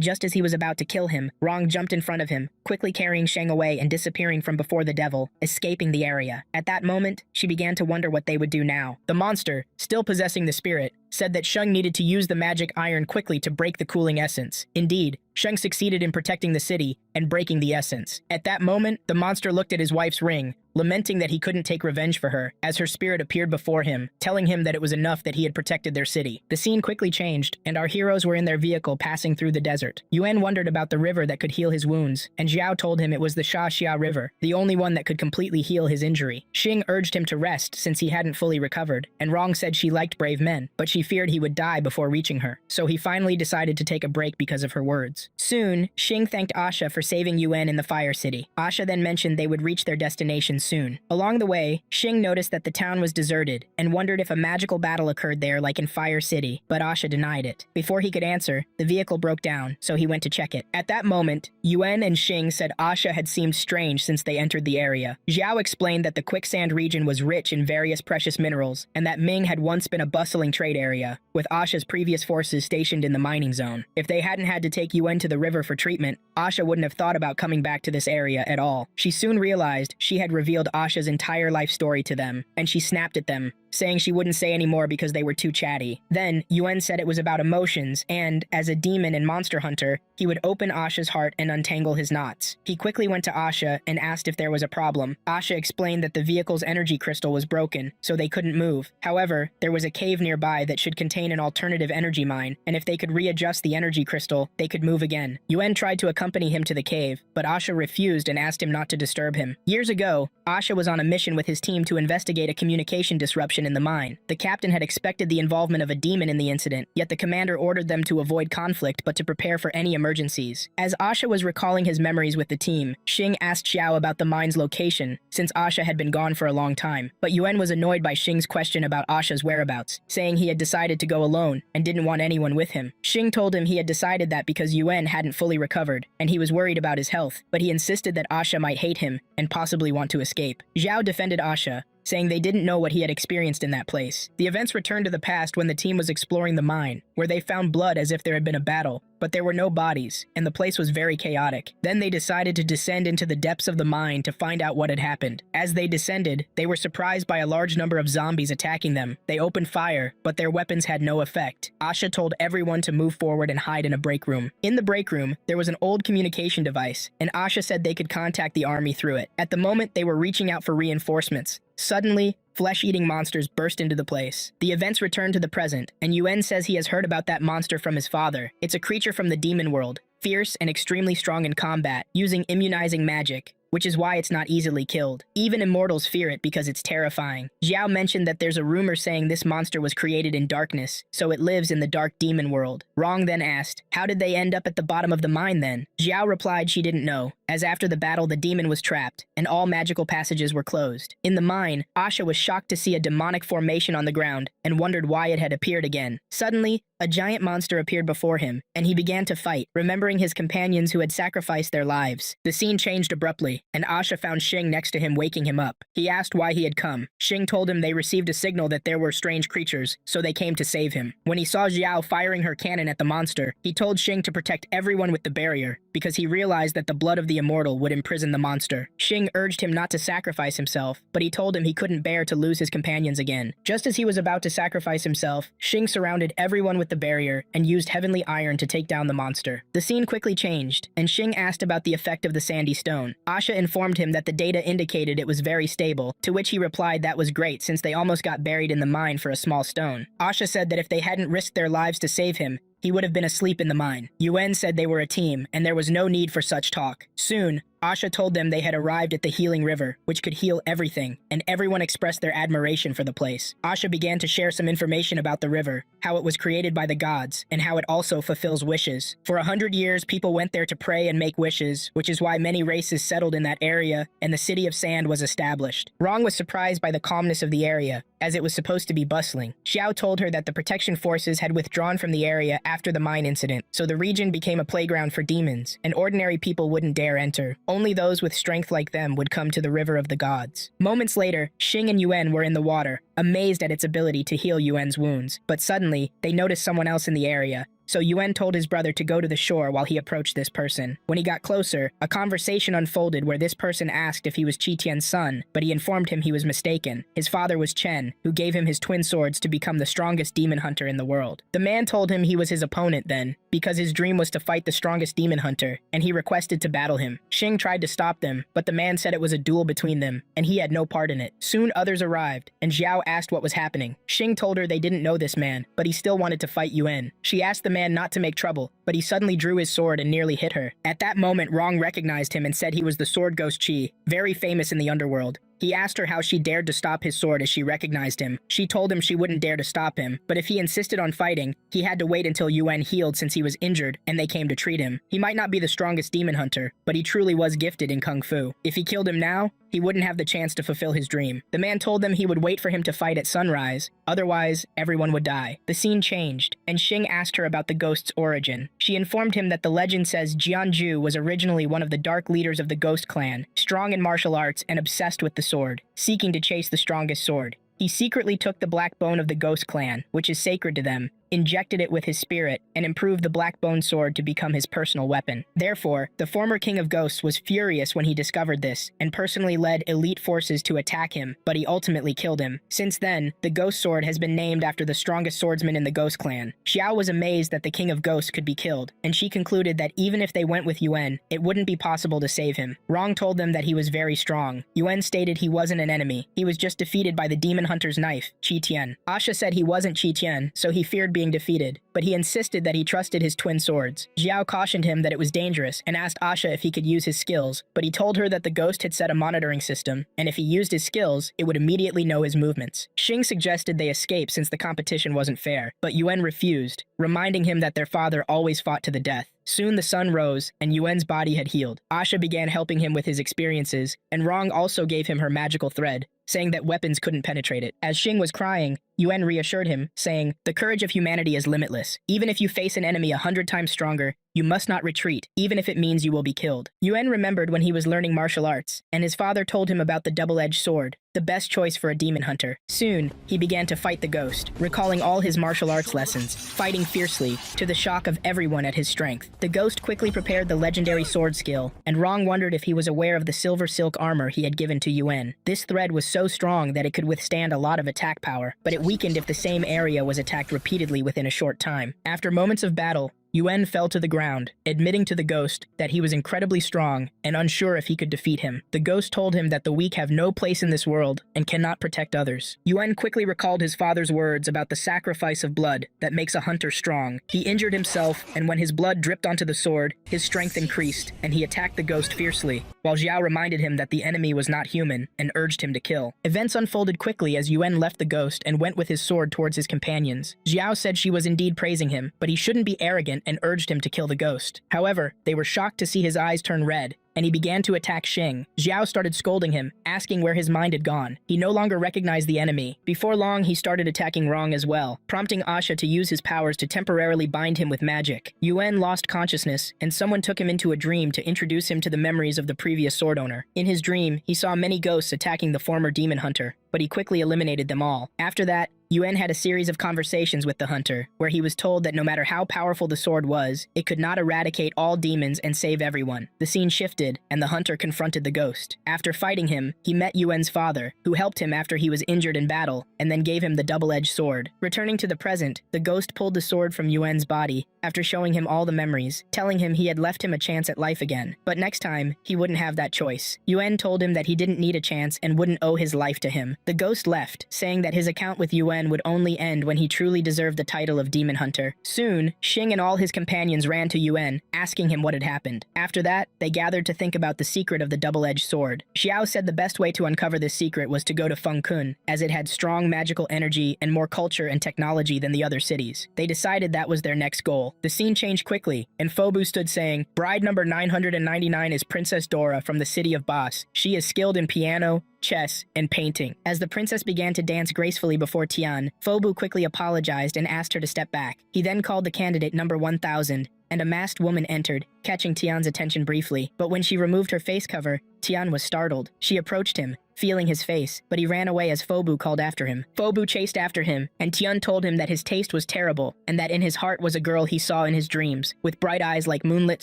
just as he was about to kill him, Rong jumped in front of him, quickly carrying Sheng away and disappearing from before the devil, escaping the area. At that moment, she began to wonder what they would do now. The monster, still possessing the spirit, said that Sheng needed to use the magic iron quickly to break the cooling essence. Indeed, Sheng succeeded in protecting the city and breaking the essence. At that moment, the monster looked at his wife's ring, lamenting that he couldn't take revenge for her, as her spirit appeared before him, telling him that it was enough that he had protected their city. The scene quickly changed, and our heroes were in their vehicle passing through the desert. Yuan wondered about the river that could heal his wounds, and Zhao told him it was the Xia River, the only one that could completely heal his injury. Xing urged him to rest since he hadn't fully recovered, and Rong said she liked brave men, but she feared he would die before reaching her, so he finally decided to take a break because of her words. Soon, Xing thanked Asha for saving Yuan in the Fire City. Asha then mentioned they would reach their destination soon. Along the way, Xing noticed that the town was deserted and wondered if a magical battle occurred there like in Fire City, but Asha denied it. Before he could answer, the vehicle broke down, so he went to check it. At that moment, Yuan and Xing said Asha had seemed strange since they entered the area. Zhao explained that the quicksand region was rich in various precious minerals, and that Ming had once been a bustling trade area, with Asha's previous forces stationed in the mining zone. If they hadn't had to take Yuan to the river for treatment, Asha wouldn't have thought about coming back to this area at all. She soon realized she had revealed Asha's entire life story to them, and she snapped at them, saying she wouldn't say anymore because they were too chatty. Then, Yuan said it was about emotions, and, as a demon and monster hunter, he would open Asha's heart and untangle his knots. He quickly went to Asha and asked if there was a problem. Asha explained that the vehicle's energy crystal was broken, so they couldn't move. However, there was a cave nearby that should contain an alternative energy mine, and if they could readjust the energy crystal, they could move again. Yuan tried to accompany him to the cave, but Asha refused and asked him not to disturb him. Years ago, Asha was on a mission with his team to investigate a communication disruption in the mine. The captain had expected the involvement of a demon in the incident, yet the commander ordered them to avoid conflict but to prepare for any emergencies. As Asha was recalling his memories with the team, Xing asked Xiao about the mine's location, since Asha had been gone for a long time. But Yuan was annoyed by Xing's question about Asha's whereabouts, saying he had decided to go alone and didn't want anyone with him. Xing told him he had decided that because Yuan hadn't fully recovered, and he was worried about his health, but he insisted that Asha might hate him and possibly want to escape. Zhao defended Asha, saying they didn't know what he had experienced in that place. The events returned to the past when the team was exploring the mine, where they found blood as if there had been a battle, but there were no bodies, and the place was very chaotic. Then they decided to descend into the depths of the mine to find out what had happened. As they descended, they were surprised by a large number of zombies attacking them. They opened fire, but their weapons had no effect. Asha told everyone to move forward and hide in a break room. In the break room, there was an old communication device, and Asha said they could contact the army through it. At the moment, they were reaching out for reinforcements. Suddenly, flesh-eating monsters burst into the place. The events return to the present, and Yuan says he has heard about that monster from his father. It's a creature from the demon world, fierce and extremely strong in combat, using immunizing magic, which is why it's not easily killed. Even immortals fear it because it's terrifying. Xiao mentioned that there's a rumor saying this monster was created in darkness, so it lives in the dark demon world. Rong then asked, how did they end up at the bottom of the mine then? Xiao replied she didn't know, as after the battle the demon was trapped, and all magical passages were closed. In the mine, Asha was shocked to see a demonic formation on the ground, and wondered why it had appeared again. Suddenly, A giant monster appeared before him, and he began to fight, remembering his companions who had sacrificed their lives. The scene changed abruptly, and Asha found Xing next to him, waking him up. He asked why he had come. Xing told him they received a signal that there were strange creatures, so they came to save him. When he saw Xiao firing her cannon at the monster, he told Xing to protect everyone with the barrier, because he realized that the blood of the immortal would imprison the monster. Xing urged him not to sacrifice himself, but he told him he couldn't bear to lose his companions again. Just as he was about to sacrifice himself, Xing surrounded everyone with the barrier and used heavenly iron to take down the monster. The scene quickly changed, and Xing asked about the effect of the sandy stone. Asha informed him that the data indicated it was very stable, to which he replied that was great since they almost got buried in the mine for a small stone. Asha said that if they hadn't risked their lives to save him, he would have been asleep in the mine. Yuen said they were a team, and there was no need for such talk. Soon, Asha told them they had arrived at the healing river, which could heal everything, and everyone expressed their admiration for the place. Asha began to share some information about the river, how it was created by the gods, and how it also fulfills wishes. For 100 years, people went there to pray and make wishes, which is why many races settled in that area, and the city of sand was established. Rong was surprised by the calmness of the area, as it was supposed to be bustling. Xiao told her that the protection forces had withdrawn from the area after the mine incident, so the region became a playground for demons, and ordinary people wouldn't dare enter. Only those with strength like them would come to the river of the gods. Moments later, Xing and Yuen were in the water, amazed at its ability to heal Yuen's wounds. But suddenly, they noticed someone else in the area, so Yuen told his brother to go to the shore while he approached this person. When he got closer, a conversation unfolded where this person asked if he was Qi Tian's son, but he informed him he was mistaken. His father was Chen, who gave him his twin swords to become the strongest demon hunter in the world. The man told him he was his opponent then, because his dream was to fight the strongest demon hunter, and he requested to battle him. Xing tried to stop them, but the man said it was a duel between them, and he had no part in it. Soon others arrived, and Xiao asked what was happening. Xing told her they didn't know this man, but he still wanted to fight Yuen. She asked the man not to make trouble, but he suddenly drew his sword and nearly hit her. At that moment, Rong recognized him and said he was the sword ghost Qi, very famous in the underworld. He asked her how she dared to stop his sword as she recognized him. She told him she wouldn't dare to stop him, but if he insisted on fighting, he had to wait until Yuen healed since he was injured and they came to treat him. He might not be the strongest demon hunter, but he truly was gifted in kung fu. If he killed him now, he wouldn't have the chance to fulfill his dream. The man told them he would wait for him to fight at sunrise, otherwise everyone would die. The scene changed, and Xing asked her about the ghost's origin. She informed him that the legend says Jianzhu was originally one of the dark leaders of the ghost clan, strong in martial arts and obsessed with the sword, seeking to chase the strongest sword. He secretly took the black bone of the ghost clan, which is sacred to them, injected it with his spirit, and improved the black bone sword to become his personal weapon. Therefore, the former king of ghosts was furious when he discovered this, and personally led elite forces to attack him, but he ultimately killed him. Since then, the ghost sword has been named after the strongest swordsman in the ghost clan. Xiao was amazed that the king of ghosts could be killed, and she concluded that even if they went with Yuen, it wouldn't be possible to save him. Rong told them that he was very strong. Yuen stated he wasn't an enemy. He was just defeated by the demon hunter's knife, Qi Tian. Asha said he wasn't Qi Tian, so he feared being defeated, but he insisted that he trusted his twin swords. Xiao cautioned him that it was dangerous and asked Asha if he could use his skills, but he told her that the ghost had set a monitoring system, and if he used his skills, it would immediately know his movements. Xing suggested they escape since the competition wasn't fair, but Yuen refused, reminding him that their father always fought to the death. Soon the sun rose, and Yuen's body had healed. Asha began helping him with his experiences, and Rong also gave him her magical thread, saying that weapons couldn't penetrate it. As Xing was crying, Yuen reassured him, saying, "The courage of humanity is limitless. Even if you face an enemy 100 times stronger, you must not retreat, even if it means you will be killed." Yuen remembered when he was learning martial arts, and his father told him about the double-edged sword, the best choice for a demon hunter. Soon, he began to fight the ghost, recalling all his martial arts lessons, fighting fiercely, to the shock of everyone at his strength. The ghost quickly prepared the legendary sword skill, and Rong wondered if he was aware of the silver silk armor he had given to Yuen. This thread was so strong that it could withstand a lot of attack power, but it weakened if the same area was attacked repeatedly within a short time. After moments of battle, Yuen fell to the ground, admitting to the ghost that he was incredibly strong and unsure if he could defeat him. The ghost told him that the weak have no place in this world and cannot protect others. Yuen quickly recalled his father's words about the sacrifice of blood that makes a hunter strong. He injured himself, and when his blood dripped onto the sword, his strength increased, and he attacked the ghost fiercely, while Xiao reminded him that the enemy was not human and urged him to kill. Events unfolded quickly as Yuen left the ghost and went with his sword towards his companions. Xiao said she was indeed praising him, but he shouldn't be arrogant and urged him to kill the ghost. However, they were shocked to see his eyes turn red, and he began to attack Xing. Xiao started scolding him, asking where his mind had gone. He no longer recognized the enemy. Before long, he started attacking Rong as well, prompting Asha to use his powers to temporarily bind him with magic. Yuen lost consciousness, and someone took him into a dream to introduce him to the memories of the previous sword owner. In his dream, he saw many ghosts attacking the former demon hunter, but he quickly eliminated them all. After that, Yuen had a series of conversations with the hunter, where he was told that no matter how powerful the sword was, it could not eradicate all demons and save everyone. The scene shifted, and the hunter confronted the ghost. After fighting him, he met Yuen's father, who helped him after he was injured in battle, and then gave him the double-edged sword. Returning to the present, the ghost pulled the sword from Yuen's body, after showing him all the memories, telling him he had left him a chance at life again. But next time, he wouldn't have that choice. Yuen told him that he didn't need a chance and wouldn't owe his life to him. The ghost left, saying that his account with Yuen would only end when he truly deserved the title of Demon Hunter. Soon, Xing and all his companions ran to Yuen, asking him what had happened. After that, they gathered to think about the secret of the double-edged sword. Xiao said the best way to uncover this secret was to go to Fengkun, as it had strong magical energy and more culture and technology than the other cities. They decided that was their next goal. The scene changed quickly, and Phobu stood saying, "Bride number 999 is Princess Dora from the city of Bas. She is skilled in piano, chess, and painting." As the princess began to dance gracefully before Tian, Phobu quickly apologized and asked her to step back. He then called the candidate number 1000, and a masked woman entered, catching Tian's attention briefly. But when she removed her face cover, Tian was startled. She approached him, feeling his face, but he ran away as Phobu called after him. Phobu chased after him, and Tian told him that his taste was terrible, and that in his heart was a girl he saw in his dreams, with bright eyes like moonlit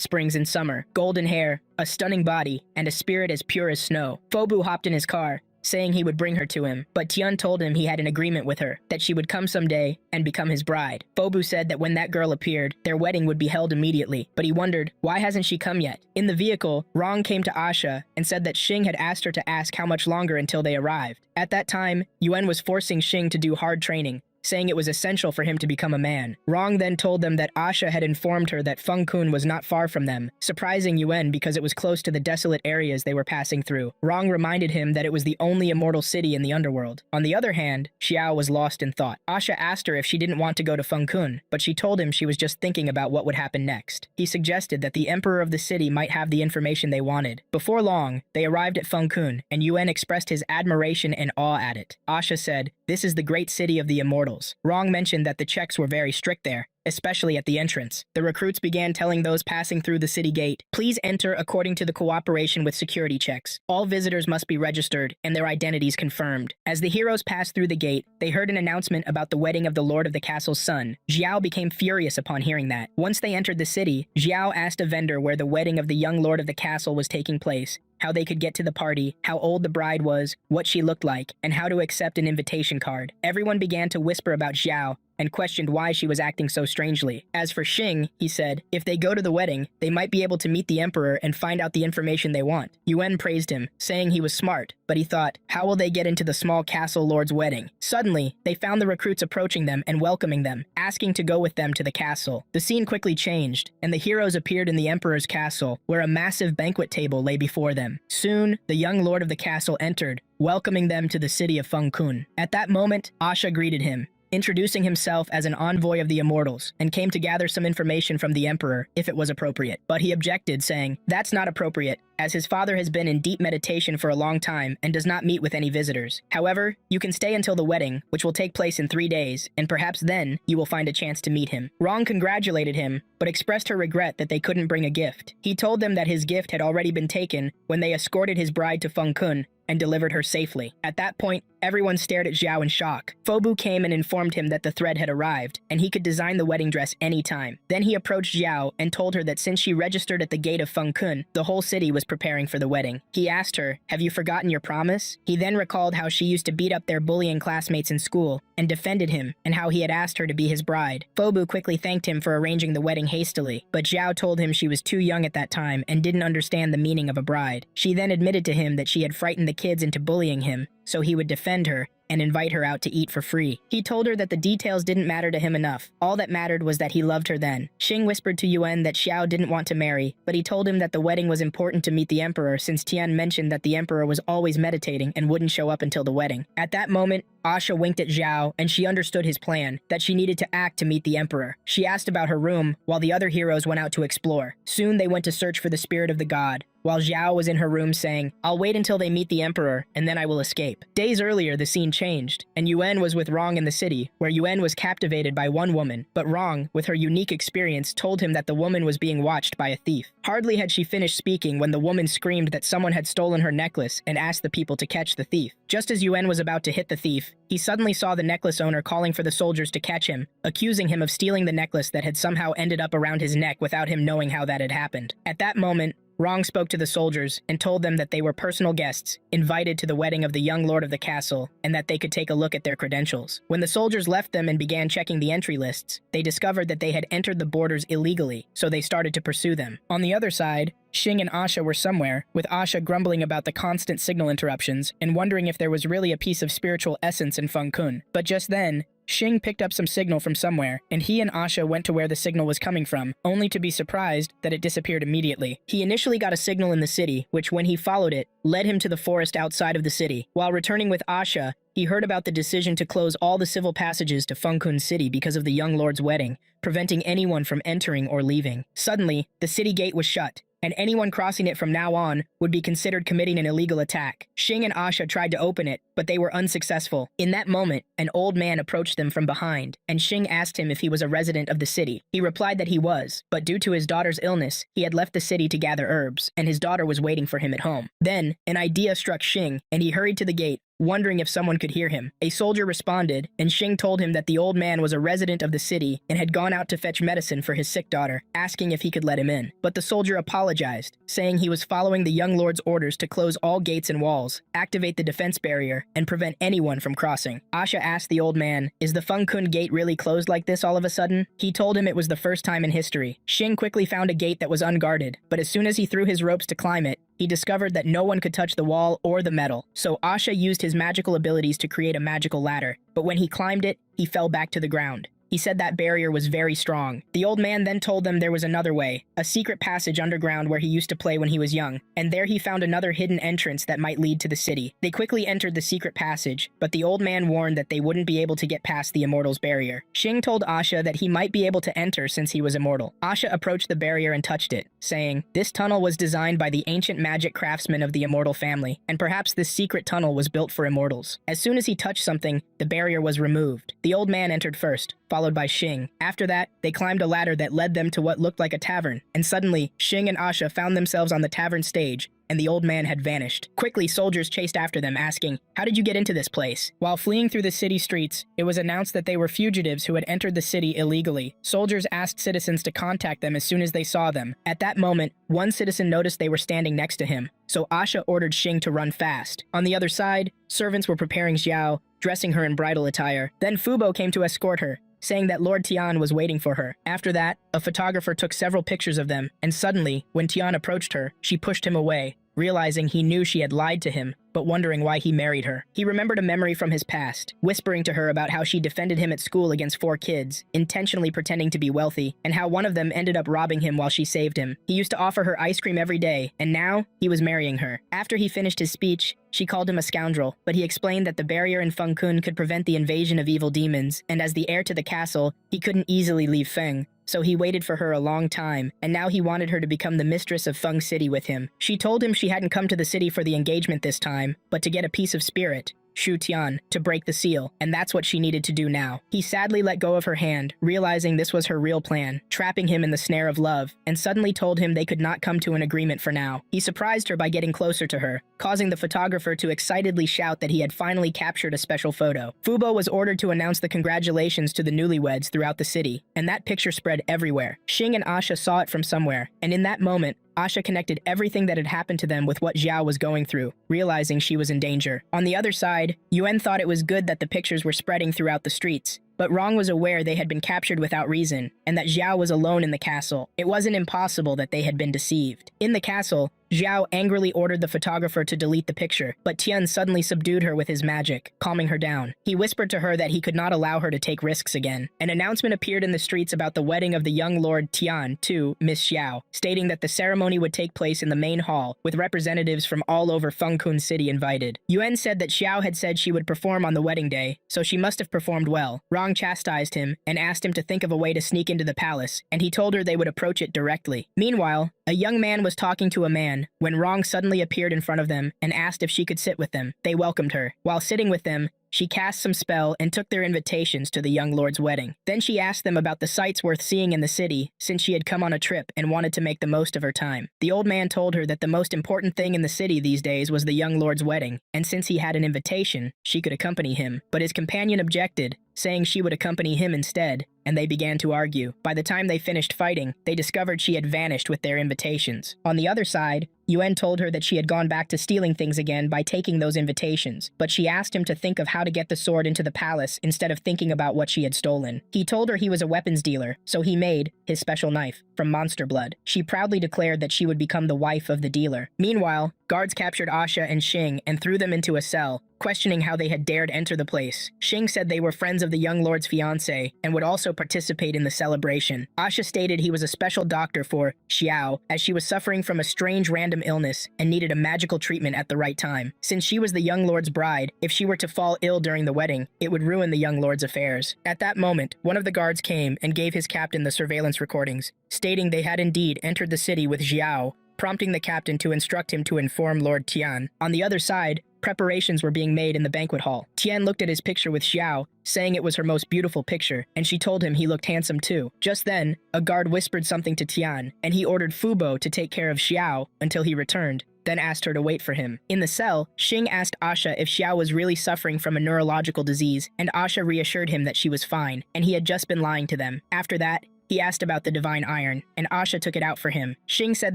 springs in summer, golden hair, a stunning body, and a spirit as pure as snow. Phobu hopped in his car, saying he would bring her to him, but Tian told him he had an agreement with her, that she would come someday and become his bride. Phobu said that when that girl appeared, their wedding would be held immediately, but he wondered, why hasn't she come yet? In the vehicle, Rong came to Asha and said that Xing had asked her to ask how much longer until they arrived. At that time, Yuen was forcing Xing to do hard training, saying it was essential for him to become a man. Rong then told them that Asha had informed her that Fengkun was not far from them, surprising Yuen because it was close to the desolate areas they were passing through. Rong reminded him that it was the only immortal city in the underworld. On the other hand, Xiao was lost in thought. Asha asked her if she didn't want to go to Fengkun, but she told him she was just thinking about what would happen next. He suggested that the emperor of the city might have the information they wanted. Before long, they arrived at Fengkun, and Yuen expressed his admiration and awe at it. Asha said, "This is the great city of the immortals." Rong mentioned that the checks were very strict there, especially at the entrance. The recruits began telling those passing through the city gate, "Please enter according to the cooperation with security checks. All visitors must be registered and their identities confirmed." As the heroes passed through the gate, they heard an announcement about the wedding of the lord of the castle's son. Xiao became furious upon hearing that. Once they entered the city, Xiao asked a vendor where the wedding of the young lord of the castle was taking place, how they could get to the party, how old the bride was, what she looked like, and how to accept an invitation card. Everyone began to whisper about Xiao and questioned why she was acting so strangely. As for Xing, he said, if they go to the wedding, they might be able to meet the emperor and find out the information they want. Yuen praised him, saying he was smart, but he thought, how will they get into the small castle lord's wedding? Suddenly, they found the recruits approaching them and welcoming them, asking to go with them to the castle. The scene quickly changed, and the heroes appeared in the emperor's castle, where a massive banquet table lay before them. Soon, the young lord of the castle entered, welcoming them to the city of Fengkun. At that moment, Asha greeted him, introducing himself as an envoy of the immortals, and came to gather some information from the emperor, if it was appropriate. But he objected, saying, that's not appropriate, as his father has been in deep meditation for a long time and does not meet with any visitors. However, you can stay until the wedding, which will take place in 3 days, and perhaps then you will find a chance to meet him. Rong congratulated him, but expressed her regret that they couldn't bring a gift. He told them that his gift had already been taken when they escorted his bride to Fengkun and delivered her safely. At that point, everyone stared at Xiao in shock. Phobu came and informed him that the thread had arrived, and he could design the wedding dress anytime. Then he approached Xiao and told her that since she registered at the gate of Fengkun, the whole city was preparing for the wedding. He asked her, have you forgotten your promise? He then recalled how she used to beat up their bullying classmates in school, and defended him, and how he had asked her to be his bride. Phobu quickly thanked him for arranging the wedding hastily, but Xiao told him she was too young at that time and didn't understand the meaning of a bride. She then admitted to him that she had frightened the kids into bullying him, so he would defend her and invite her out to eat for free. He told her that the details didn't matter to him enough. All that mattered was that he loved her then. Xing whispered to Yuen that Xiao didn't want to marry, but he told him that the wedding was important to meet the emperor since Tian mentioned that the emperor was always meditating and wouldn't show up until the wedding. At that moment, Asha winked at Xiao, and she understood his plan, that she needed to act to meet the emperor. She asked about her room, while the other heroes went out to explore. Soon they went to search for the spirit of the god, while Xiao was in her room saying, "I'll wait until they meet the emperor, and then I will escape." Days earlier, the scene changed, and Yuan was with Rong in the city, where Yuan was captivated by one woman, but Rong, with her unique experience, told him that the woman was being watched by a thief. Hardly had she finished speaking when the woman screamed that someone had stolen her necklace and asked the people to catch the thief. Just as Yuan was about to hit the thief, he suddenly saw the necklace owner calling for the soldiers to catch him, accusing him of stealing the necklace that had somehow ended up around his neck without him knowing how that had happened. At that moment, Rong spoke to the soldiers and told them that they were personal guests, invited to the wedding of the young lord of the castle, and that they could take a look at their credentials. When the soldiers left them and began checking the entry lists, they discovered that they had entered the borders illegally, so they started to pursue them. On the other side, Xing and Asha were somewhere, with Asha grumbling about the constant signal interruptions and wondering if there was really a piece of spiritual essence in Feng Kun. But just then, Xing picked up some signal from somewhere, and he and Asha went to where the signal was coming from, only to be surprised that it disappeared immediately. He initially got a signal in the city, which when he followed it, led him to the forest outside of the city. While returning with Asha, he heard about the decision to close all the civil passages to Feng Kun City because of the young lord's wedding, preventing anyone from entering or leaving. Suddenly, the city gate was shut, and anyone crossing it from now on would be considered committing an illegal attack. Xing and Asha tried to open it, but they were unsuccessful. In that moment, an old man approached them from behind, and Xing asked him if he was a resident of the city. He replied that he was, but due to his daughter's illness, he had left the city to gather herbs, and his daughter was waiting for him at home. Then, an idea struck Xing, and he hurried to the gate, wondering if someone could hear him. A soldier responded, and Xing told him that the old man was a resident of the city and had gone out to fetch medicine for his sick daughter, asking if he could let him in. But the soldier apologized, saying he was following the young lord's orders to close all gates and walls, activate the defense barrier, and prevent anyone from crossing. Asha asked the old man, "Is the Feng Kun gate really closed like this all of a sudden?" He told him it was the first time in history. Xing quickly found a gate that was unguarded, but as soon as he threw his ropes to climb it, he discovered that no one could touch the wall or the metal, so Asha used his magical abilities to create a magical ladder, but when he climbed it, he fell back to the ground. He said that barrier was very strong. The old man then told them there was another way, a secret passage underground where he used to play when he was young, and there he found another hidden entrance that might lead to the city. They quickly entered the secret passage, but the old man warned that they wouldn't be able to get past the immortal's barrier. Xing told Asha that he might be able to enter since he was immortal. Asha approached the barrier and touched it, saying, "This tunnel was designed by the ancient magic craftsmen of the immortal family, and perhaps this secret tunnel was built for immortals." As soon as he touched something, the barrier was removed. The old man entered first, followed by Xing. After that, they climbed a ladder that led them to what looked like a tavern, and suddenly, Xing and Asha found themselves on the tavern stage, and the old man had vanished. Quickly, soldiers chased after them, asking, "How did you get into this place?" While fleeing through the city streets, it was announced that they were fugitives who had entered the city illegally. Soldiers asked citizens to contact them as soon as they saw them. At that moment, one citizen noticed they were standing next to him, so Asha ordered Xing to run fast. On the other side, servants were preparing Xiao, dressing her in bridal attire. Then Fubo came to escort her, saying that Lord Tian was waiting for her. After that, a photographer took several pictures of them, and suddenly, when Tian approached her, she pushed him away, realizing he knew she had lied to him, but wondering why he married her. He remembered a memory from his past, whispering to her about how she defended him at school against 4 kids, intentionally pretending to be wealthy, and how one of them ended up robbing him while she saved him. He used to offer her ice cream every day, and now, he was marrying her. After he finished his speech, she called him a scoundrel, but he explained that the barrier in Feng Kun could prevent the invasion of evil demons, and as the heir to the castle, he couldn't easily leave Feng. So he waited for her a long time, and now he wanted her to become the mistress of Feng City with him. She told him she hadn't come to the city for the engagement this time, but to get a piece of spirit, Shu Tian, to break the seal, and that's what she needed to do now. He sadly let go of her hand, realizing this was her real plan, trapping him in the snare of love, and suddenly told him they could not come to an agreement for now. He surprised her by getting closer to her, causing the photographer to excitedly shout that he had finally captured a special photo. Fubo was ordered to announce the congratulations to the newlyweds throughout the city, and that picture spread everywhere. Xing and Asha saw it from somewhere, and in that moment, Asha connected everything that had happened to them with what Xiao was going through, realizing she was in danger. On the other side, Yuan thought it was good that the pictures were spreading throughout the streets, but Rong was aware they had been captured without reason, and that Xiao was alone in the castle. It wasn't impossible that they had been deceived. In the castle, Xiao angrily ordered the photographer to delete the picture, but Tian suddenly subdued her with his magic, calming her down. He whispered to her that he could not allow her to take risks again. An announcement appeared in the streets about the wedding of the young Lord Tian to Miss Xiao, stating that the ceremony would take place in the main hall, with representatives from all over Feng Kun City invited. Yuan said that Xiao had said she would perform on the wedding day, so she must have performed well. Rong chastised him and asked him to think of a way to sneak into the palace, and he told her they would approach it directly. Meanwhile, A young man was talking to a man when Rong suddenly appeared in front of them and asked if she could sit with them. They welcomed her. While sitting with them, she cast some spell and took their invitations to the young lord's wedding. Then she asked them about the sights worth seeing in the city, since she had come on a trip and wanted to make the most of her time. The old man told her that the most important thing in the city these days was the young lord's wedding, and since he had an invitation, she could accompany him. But his companion objected, saying she would accompany him instead, and they began to argue. By the time they finished fighting, they discovered she had vanished with their invitations. On the other side, Yuen told her that she had gone back to stealing things again by taking those invitations, but she asked him to think of how to get the sword into the palace instead of thinking about what she had stolen. He told her he was a weapons dealer, so he made his special knife from monster blood. She proudly declared that she would become the wife of the dealer. Meanwhile, guards captured Asha and Xing and threw them into a cell, questioning how they had dared enter the place. Xing said they were friends of the young lord's fiancé and would also participate in the celebration. Asha stated he was a special doctor for Xiao, as she was suffering from a strange random illness and needed a magical treatment at the right time. Since she was the young lord's bride, if she were to fall ill during the wedding, it would ruin the young lord's affairs. At that moment, one of the guards came and gave his captain the surveillance recordings, stating they had indeed entered the city with Xiao, prompting the captain to instruct him to inform Lord Tian. On the other side, preparations were being made in the banquet hall. Tian looked at his picture with Xiao, saying it was her most beautiful picture, and she told him he looked handsome too. Just then, a guard whispered something to Tian, and he ordered Fubo to take care of Xiao until he returned, then asked her to wait for him. In the cell, Xing asked Asha if Xiao was really suffering from a neurological disease, and Asha reassured him that she was fine, and he had just been lying to them. After that, he asked about the divine iron, and Asha took it out for him. Xing said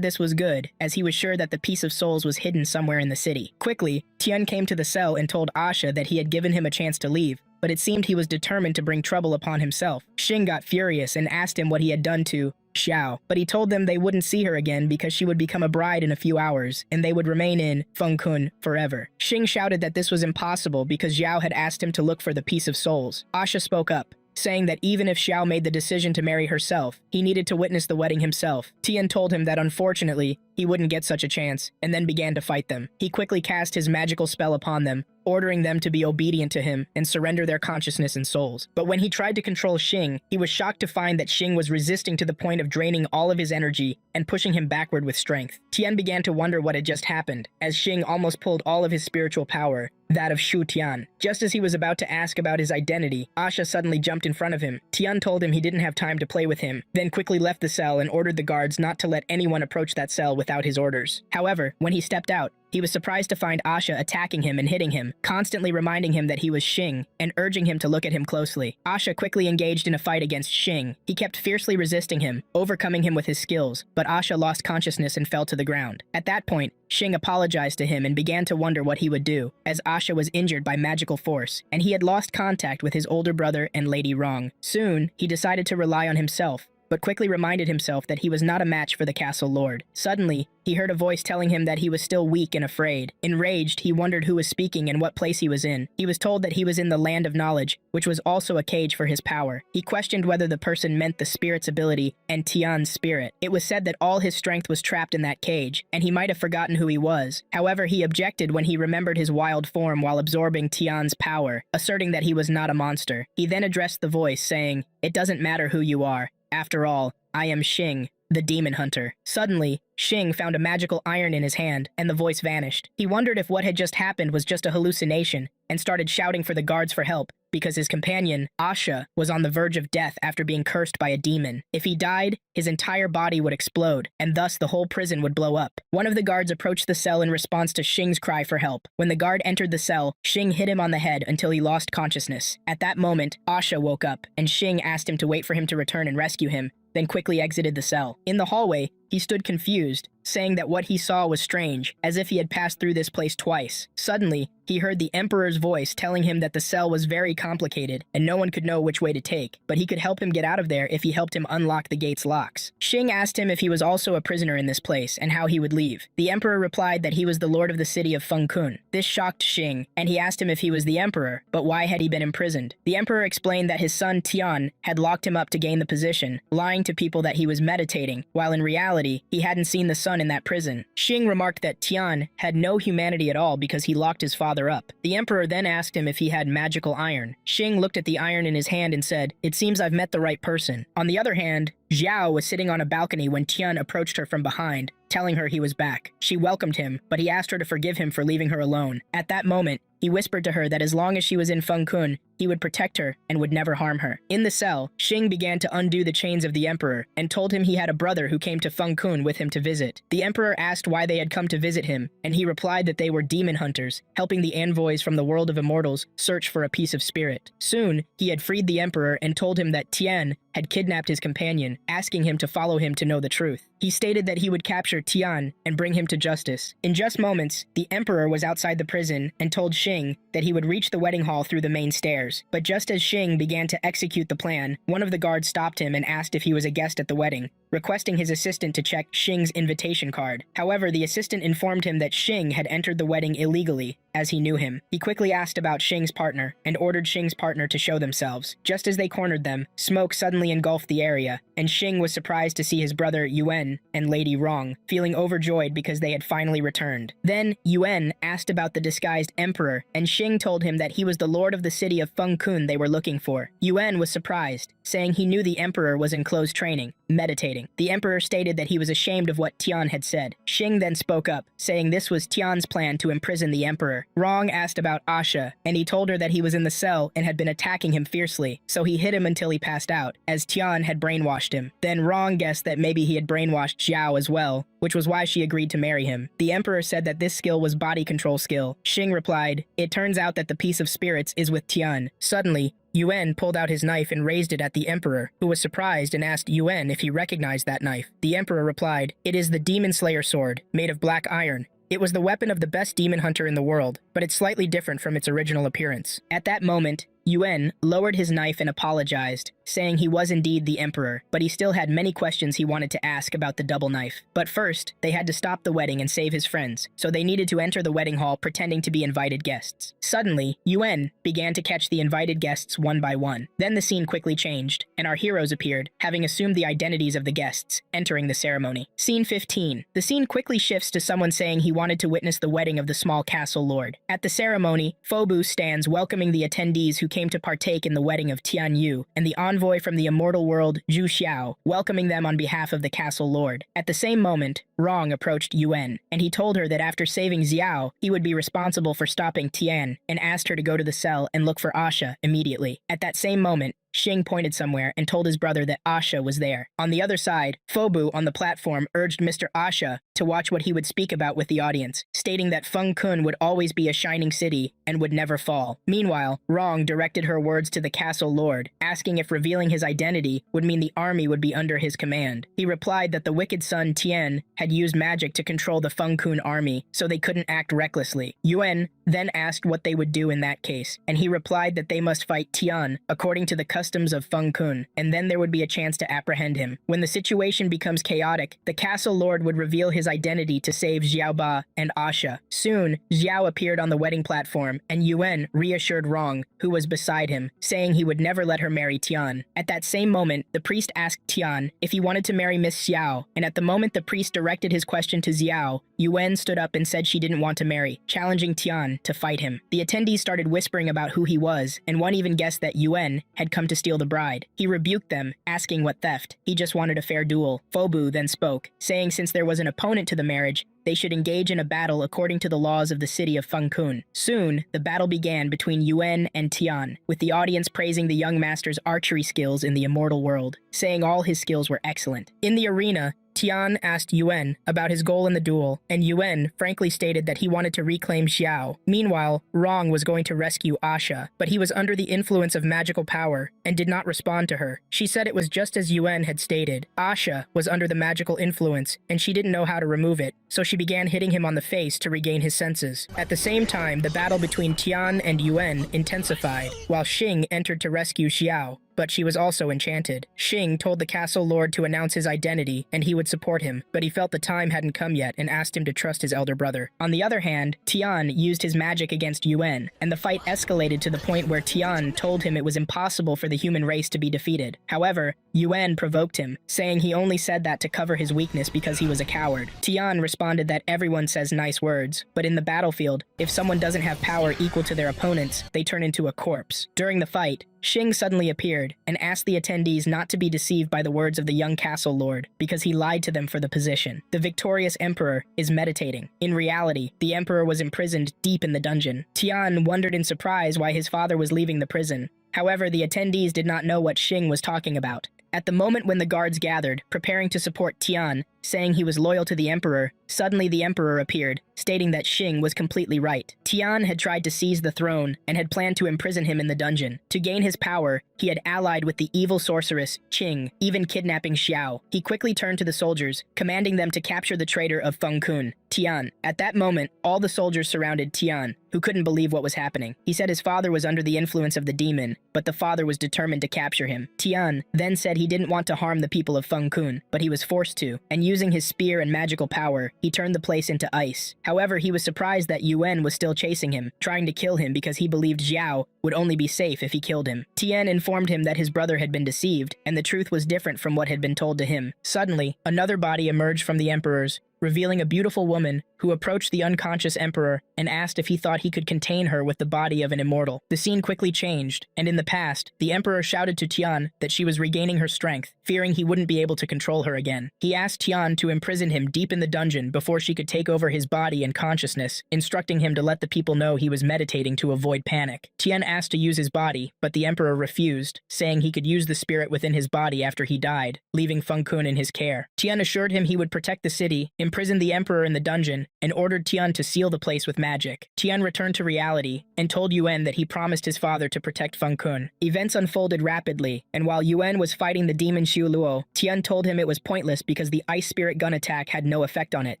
this was good, as he was sure that the piece of souls was hidden somewhere in the city. Quickly, Tian came to the cell and told Asha that he had given him a chance to leave, but it seemed he was determined to bring trouble upon himself. Xing got furious and asked him what he had done to Xiao, but he told them they wouldn't see her again because she would become a bride in a few hours, and they would remain in Fengkun forever. Xing shouted that this was impossible because Xiao had asked him to look for the piece of souls. Asha spoke up, saying that even if Xiao made the decision to marry herself, he needed to witness the wedding himself. Tian told him that unfortunately, he wouldn't get such a chance, and then began to fight them. He quickly cast his magical spell upon them, ordering them to be obedient to him and surrender their consciousness and souls. But when he tried to control Xing, he was shocked to find that Xing was resisting to the point of draining all of his energy and pushing him backward with strength. Tian began to wonder what had just happened, as Xing almost pulled all of his spiritual power, that of Shu Tian. Just as he was about to ask about his identity, Asha suddenly jumped in front of him. Tian told him he didn't have time to play with him, then quickly left the cell and ordered the guards not to let anyone approach that cell without his orders. However, when he stepped out, he was surprised to find Asha attacking him and hitting him, constantly reminding him that he was Xing and urging him to look at him closely. Asha quickly engaged in a fight against Xing. He kept fiercely resisting him, overcoming him with his skills, but Asha lost consciousness and fell to the ground. At that point, Xing apologized to him and began to wonder what he would do, as Asha was injured by magical force, and he had lost contact with his older brother and Lady Rong. Soon, he decided to rely on himself, but quickly reminded himself that he was not a match for the castle lord. Suddenly, he heard a voice telling him that he was still weak and afraid. Enraged, he wondered who was speaking and what place he was in. He was told that he was in the land of knowledge, which was also a cage for his power. He questioned whether the person meant the spirit's ability and Tian's spirit. It was said that all his strength was trapped in that cage, and he might have forgotten who he was. However, he objected when he remembered his wild form while absorbing Tian's power, asserting that he was not a monster. He then addressed the voice, saying, "It doesn't matter who you are. After all, I am Xing, the demon hunter." Suddenly, Xing found a magical iron in his hand, and the voice vanished. He wondered if what had just happened was just a hallucination, and started shouting for the guards for help, because his companion, Asha, was on the verge of death after being cursed by a demon. If he died, his entire body would explode, and thus the whole prison would blow up. One of the guards approached the cell in response to Xing's cry for help. When the guard entered the cell, Xing hit him on the head until he lost consciousness. At that moment, Asha woke up, and Xing asked him to wait for him to return and rescue him, then quickly exited the cell. In the hallway, he stood confused, saying that what he saw was strange, as if he had passed through this place twice. Suddenly, he heard the Emperor's voice telling him that the cell was very complicated, and no one could know which way to take, but he could help him get out of there if he helped him unlock the gate's locks. Xing asked him if he was also a prisoner in this place, and how he would leave. The Emperor replied that he was the lord of the city of Fengkun. This shocked Xing, and he asked him if he was the Emperor, but why had he been imprisoned? The Emperor explained that his son Tian had locked him up to gain the position, lying lying to people that he was meditating, while in reality, he hadn't seen the sun in that prison. Xing remarked that Tian had no humanity at all because he locked his father up. The emperor then asked him if he had magical iron. Xing looked at the iron in his hand and said, "It seems I've met the right person." On the other hand, Xiao was sitting on a balcony when Tian approached her from behind, telling her he was back. She welcomed him, but he asked her to forgive him for leaving her alone. At that moment, he whispered to her that as long as she was in Fengkun, he would protect her and would never harm her. In the cell, Xing began to undo the chains of the emperor and told him he had a brother who came to Fengkun with him to visit. The emperor asked why they had come to visit him, and he replied that they were demon hunters, helping the envoys from the world of immortals search for a piece of spirit. Soon, he had freed the emperor and told him that Tian had kidnapped his companion, asking him to follow him to know the truth. He stated that he would capture Tian and bring him to justice. In just moments, the emperor was outside the prison and told Xing that he would reach the wedding hall through the main stairs. But just as Xing began to execute the plan, one of the guards stopped him and asked if he was a guest at the wedding, requesting his assistant to check Xing's invitation card. However, the assistant informed him that Xing had entered the wedding illegally, as he knew him. He quickly asked about Xing's partner and ordered Xing's partner to show themselves. Just as they cornered them, smoke suddenly engulfed the area, and Xing was surprised to see his brother Yuan and Lady Rong, feeling overjoyed because they had finally returned. Then, Yuan asked about the disguised emperor, and Xing told him that he was the lord of the city of Fengkun they were looking for. Yuan was surprised, saying he knew the emperor was in close training, meditating. The emperor stated that he was ashamed of what Tian had said. Xing then spoke up, saying this was Tian's plan to imprison the emperor. Rong asked about Asha, and he told her that he was in the cell and had been attacking him fiercely, so he hit him until he passed out, as Tian had brainwashed him. Then Rong guessed that maybe he had brainwashed Xiao as well, which was why she agreed to marry him. The emperor said that this skill was body control skill. Xing replied, "It turns out that the piece of spirits is with Tian." Suddenly, Yuan pulled out his knife and raised it at the emperor, who was surprised and asked Yuan if he recognized that knife. The emperor replied, "It is the Demon Slayer sword, made of black iron. It was the weapon of the best demon hunter in the world, but it's slightly different from its original appearance." At that moment, Yuan lowered his knife and apologized, saying he was indeed the emperor, but he still had many questions he wanted to ask about the double knife. But first, they had to stop the wedding and save his friends, so they needed to enter the wedding hall pretending to be invited guests. Suddenly, Yuan began to catch the invited guests one by one. Then the scene quickly changed, and our heroes appeared, having assumed the identities of the guests, entering the ceremony. Scene 15. The scene quickly shifts to someone saying he wanted to witness the wedding of the small castle lord. At the ceremony, Fobu stands welcoming the attendees who came to partake in the wedding of Tian Yu, and the envoy from the immortal world, Zhu Xiao, welcoming them on behalf of the castle lord. At the same moment, Rong approached Yuan, and he told her that after saving Xiao, he would be responsible for stopping Tian, and asked her to go to the cell and look for Asha immediately. At that same moment, Xing pointed somewhere and told his brother that Asha was there. On the other side, Fobu on the platform urged Mr. Asha to watch what he would speak about with the audience, stating that Fengkun would always be a shining city and would never fall. Meanwhile, Rong directed her words to the castle lord, asking if revealing his identity would mean the army would be under his command. He replied that the wicked son Tian had used magic to control the Fengkun army, so they couldn't act recklessly. Yuan then asked what they would do in that case, and he replied that they must fight Tian according to the customs of Fengkun, and then there would be a chance to apprehend him. When the situation becomes chaotic, the castle lord would reveal his identity to save Xiaoba and Asha. Soon, Xiao appeared on the wedding platform, and Yuan reassured Rong, who was beside him, saying he would never let her marry Tian. At that same moment, the priest asked Tian if he wanted to marry Miss Xiao, and at the moment the priest directed his question to Xiao, Yuan stood up and said she didn't want to marry, challenging Tian to fight him. The attendees started whispering about who he was, and one even guessed that Yuan had come to steal the bride. He rebuked them, asking what theft. He just wanted a fair duel. Fobu then spoke, saying since there was an opponent to the marriage, they should engage in a battle according to the laws of the city of Fengkun. Soon, the battle began between Yuan and Tian, with the audience praising the young master's archery skills in the immortal world, saying all his skills were excellent. In the arena, Tian asked Yuan about his goal in the duel, and Yuan frankly stated that he wanted to reclaim Xiao. Meanwhile, Rong was going to rescue Asha, but he was under the influence of magical power and did not respond to her. She said it was just as Yuan had stated. Asha was under the magical influence, and she didn't know how to remove it, so she began hitting him on the face to regain his senses. At the same time, the battle between Tian and Yuan intensified, while Xing entered to rescue Xiao. but she was also enchanted. Xing told the castle lord to announce his identity and he would support him, but he felt the time hadn't come yet and asked him to trust his elder brother. On the other hand, Tian used his magic against Yuan, and the fight escalated to the point where Tian told him it was impossible for the human race to be defeated. However, Yuan provoked him, saying he only said that to cover his weakness because he was a coward. Tian responded that everyone says nice words, but in the battlefield, if someone doesn't have power equal to their opponents, they turn into a corpse. During the fight, Xing suddenly appeared and asked the attendees not to be deceived by the words of the young castle lord, because he lied to them for the position. The victorious emperor is meditating. In reality, the emperor was imprisoned deep in the dungeon. Tian wondered in surprise why his father was leaving the prison. However, the attendees did not know what Xing was talking about. At the moment when the guards gathered, preparing to support Tian, saying he was loyal to the emperor, suddenly the emperor appeared, stating that Xing was completely right. Tian had tried to seize the throne and had planned to imprison him in the dungeon. To gain his power, he had allied with the evil sorceress, Qing, even kidnapping Xiao. He quickly turned to the soldiers, commanding them to capture the traitor of Feng Kun, Tian. At that moment, all the soldiers surrounded Tian, who couldn't believe what was happening. He said his father was under the influence of the demon, but the father was determined to capture him. Tian then said he didn't want to harm the people of Feng Kun, but he was forced to, and using his spear and magical power, he turned the place into ice. However, he was surprised that Yuan was still chasing him, trying to kill him because he believed Xiao would only be safe if he killed him. Tian informed him that his brother had been deceived, and the truth was different from what had been told to him. Suddenly, another body emerged from the emperor's, revealing a beautiful woman who approached the unconscious emperor and asked if he thought he could contain her with the body of an immortal. The scene quickly changed, and in the past, the emperor shouted to Tian that she was regaining her strength, fearing he wouldn't be able to control her again. He asked Tian to imprison him deep in the dungeon before she could take over his body and consciousness, instructing him to let the people know he was meditating to avoid panic. Tian asked to use his body, but the emperor refused, saying he could use the spirit within his body after he died, leaving Feng Kun in his care. Tian assured him he would protect the city, imprisoned the emperor in the dungeon, and ordered Tian to seal the place with magic. Tian returned to reality and told Yuan that he promised his father to protect Feng Kun. Events unfolded rapidly, and while Yuan was fighting the demon Xiu Luo, Tian told him it was pointless because the ice spirit gun attack had no effect on it.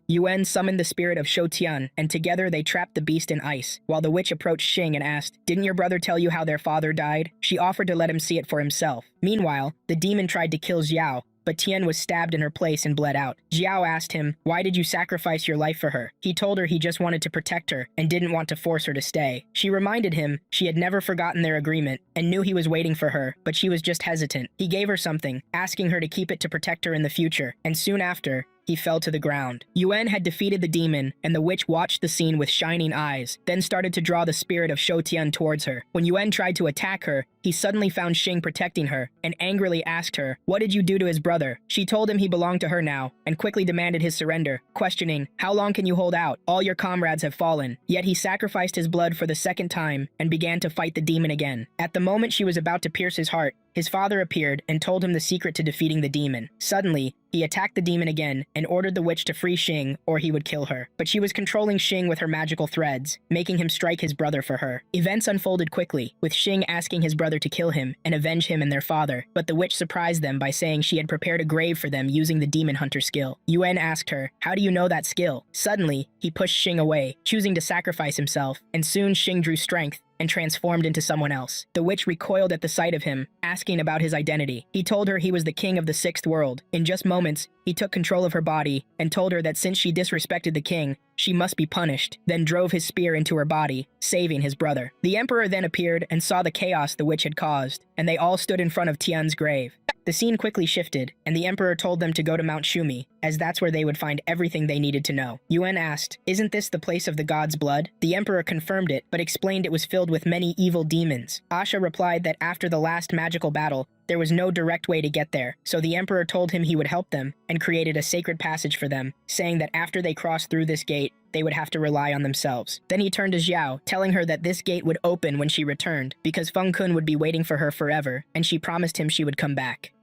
Yuan summoned the spirit of Shou Tian, and together they trapped the beast in ice, while the witch approached Xing and asked, "Didn't your brother tell you how their father died?" She offered to let him see it for himself. Meanwhile, the demon tried to kill Xiao, but Tian was stabbed in her place and bled out. Xiao asked him, "Why did you sacrifice your life for her?" He told her he just wanted to protect her and didn't want to force her to stay. She reminded him she had never forgotten their agreement and knew he was waiting for her, but she was just hesitant. He gave her something, asking her to keep it to protect her in the future, and soon after, he fell to the ground. Yuan had defeated the demon, and the witch watched the scene with shining eyes, then started to draw the spirit of Shou Tian towards her. When Yuan tried to attack her, he suddenly found Xing protecting her, and angrily asked her, "What did you do to his brother?" She told him he belonged to her now, and quickly demanded his surrender, questioning, "How long can you hold out? All your comrades have fallen." Yet he sacrificed his blood for the second time, and began to fight the demon again. At the moment she was about to pierce his heart, his father appeared and told him the secret to defeating the demon. Suddenly, he attacked the demon again and ordered the witch to free Xing or he would kill her. But she was controlling Xing with her magical threads, making him strike his brother for her. Events unfolded quickly, with Xing asking his brother to kill him and avenge him and their father, but the witch surprised them by saying she had prepared a grave for them using the demon hunter skill. Yuan asked her, "How do you know that skill?" Suddenly, he pushed Xing away, choosing to sacrifice himself, and soon Xing drew strength and transformed into someone else. The witch recoiled at the sight of him, asking about his identity. He told her he was the king of the sixth world. In just moments, he took control of her body and told her that since she disrespected the king, she must be punished, then drove his spear into her body, saving his brother. The emperor then appeared and saw the chaos the witch had caused, and they all stood in front of Tian's grave. The scene quickly shifted, and the emperor told them to go to Mount Shumi, as that's where they would find everything they needed to know. Yuan asked, "Isn't this the place of the god's blood?" The emperor confirmed it, but explained it was filled with many evil demons. Asha replied that after the last magical battle, there was no direct way to get there, so the emperor told him he would help them and created a sacred passage for them, saying that after they crossed through this gate, they would have to rely on themselves. Then he turned to Xiao, telling her that this gate would open when she returned, because Feng Kun would be waiting for her forever, and she promised him she would come back.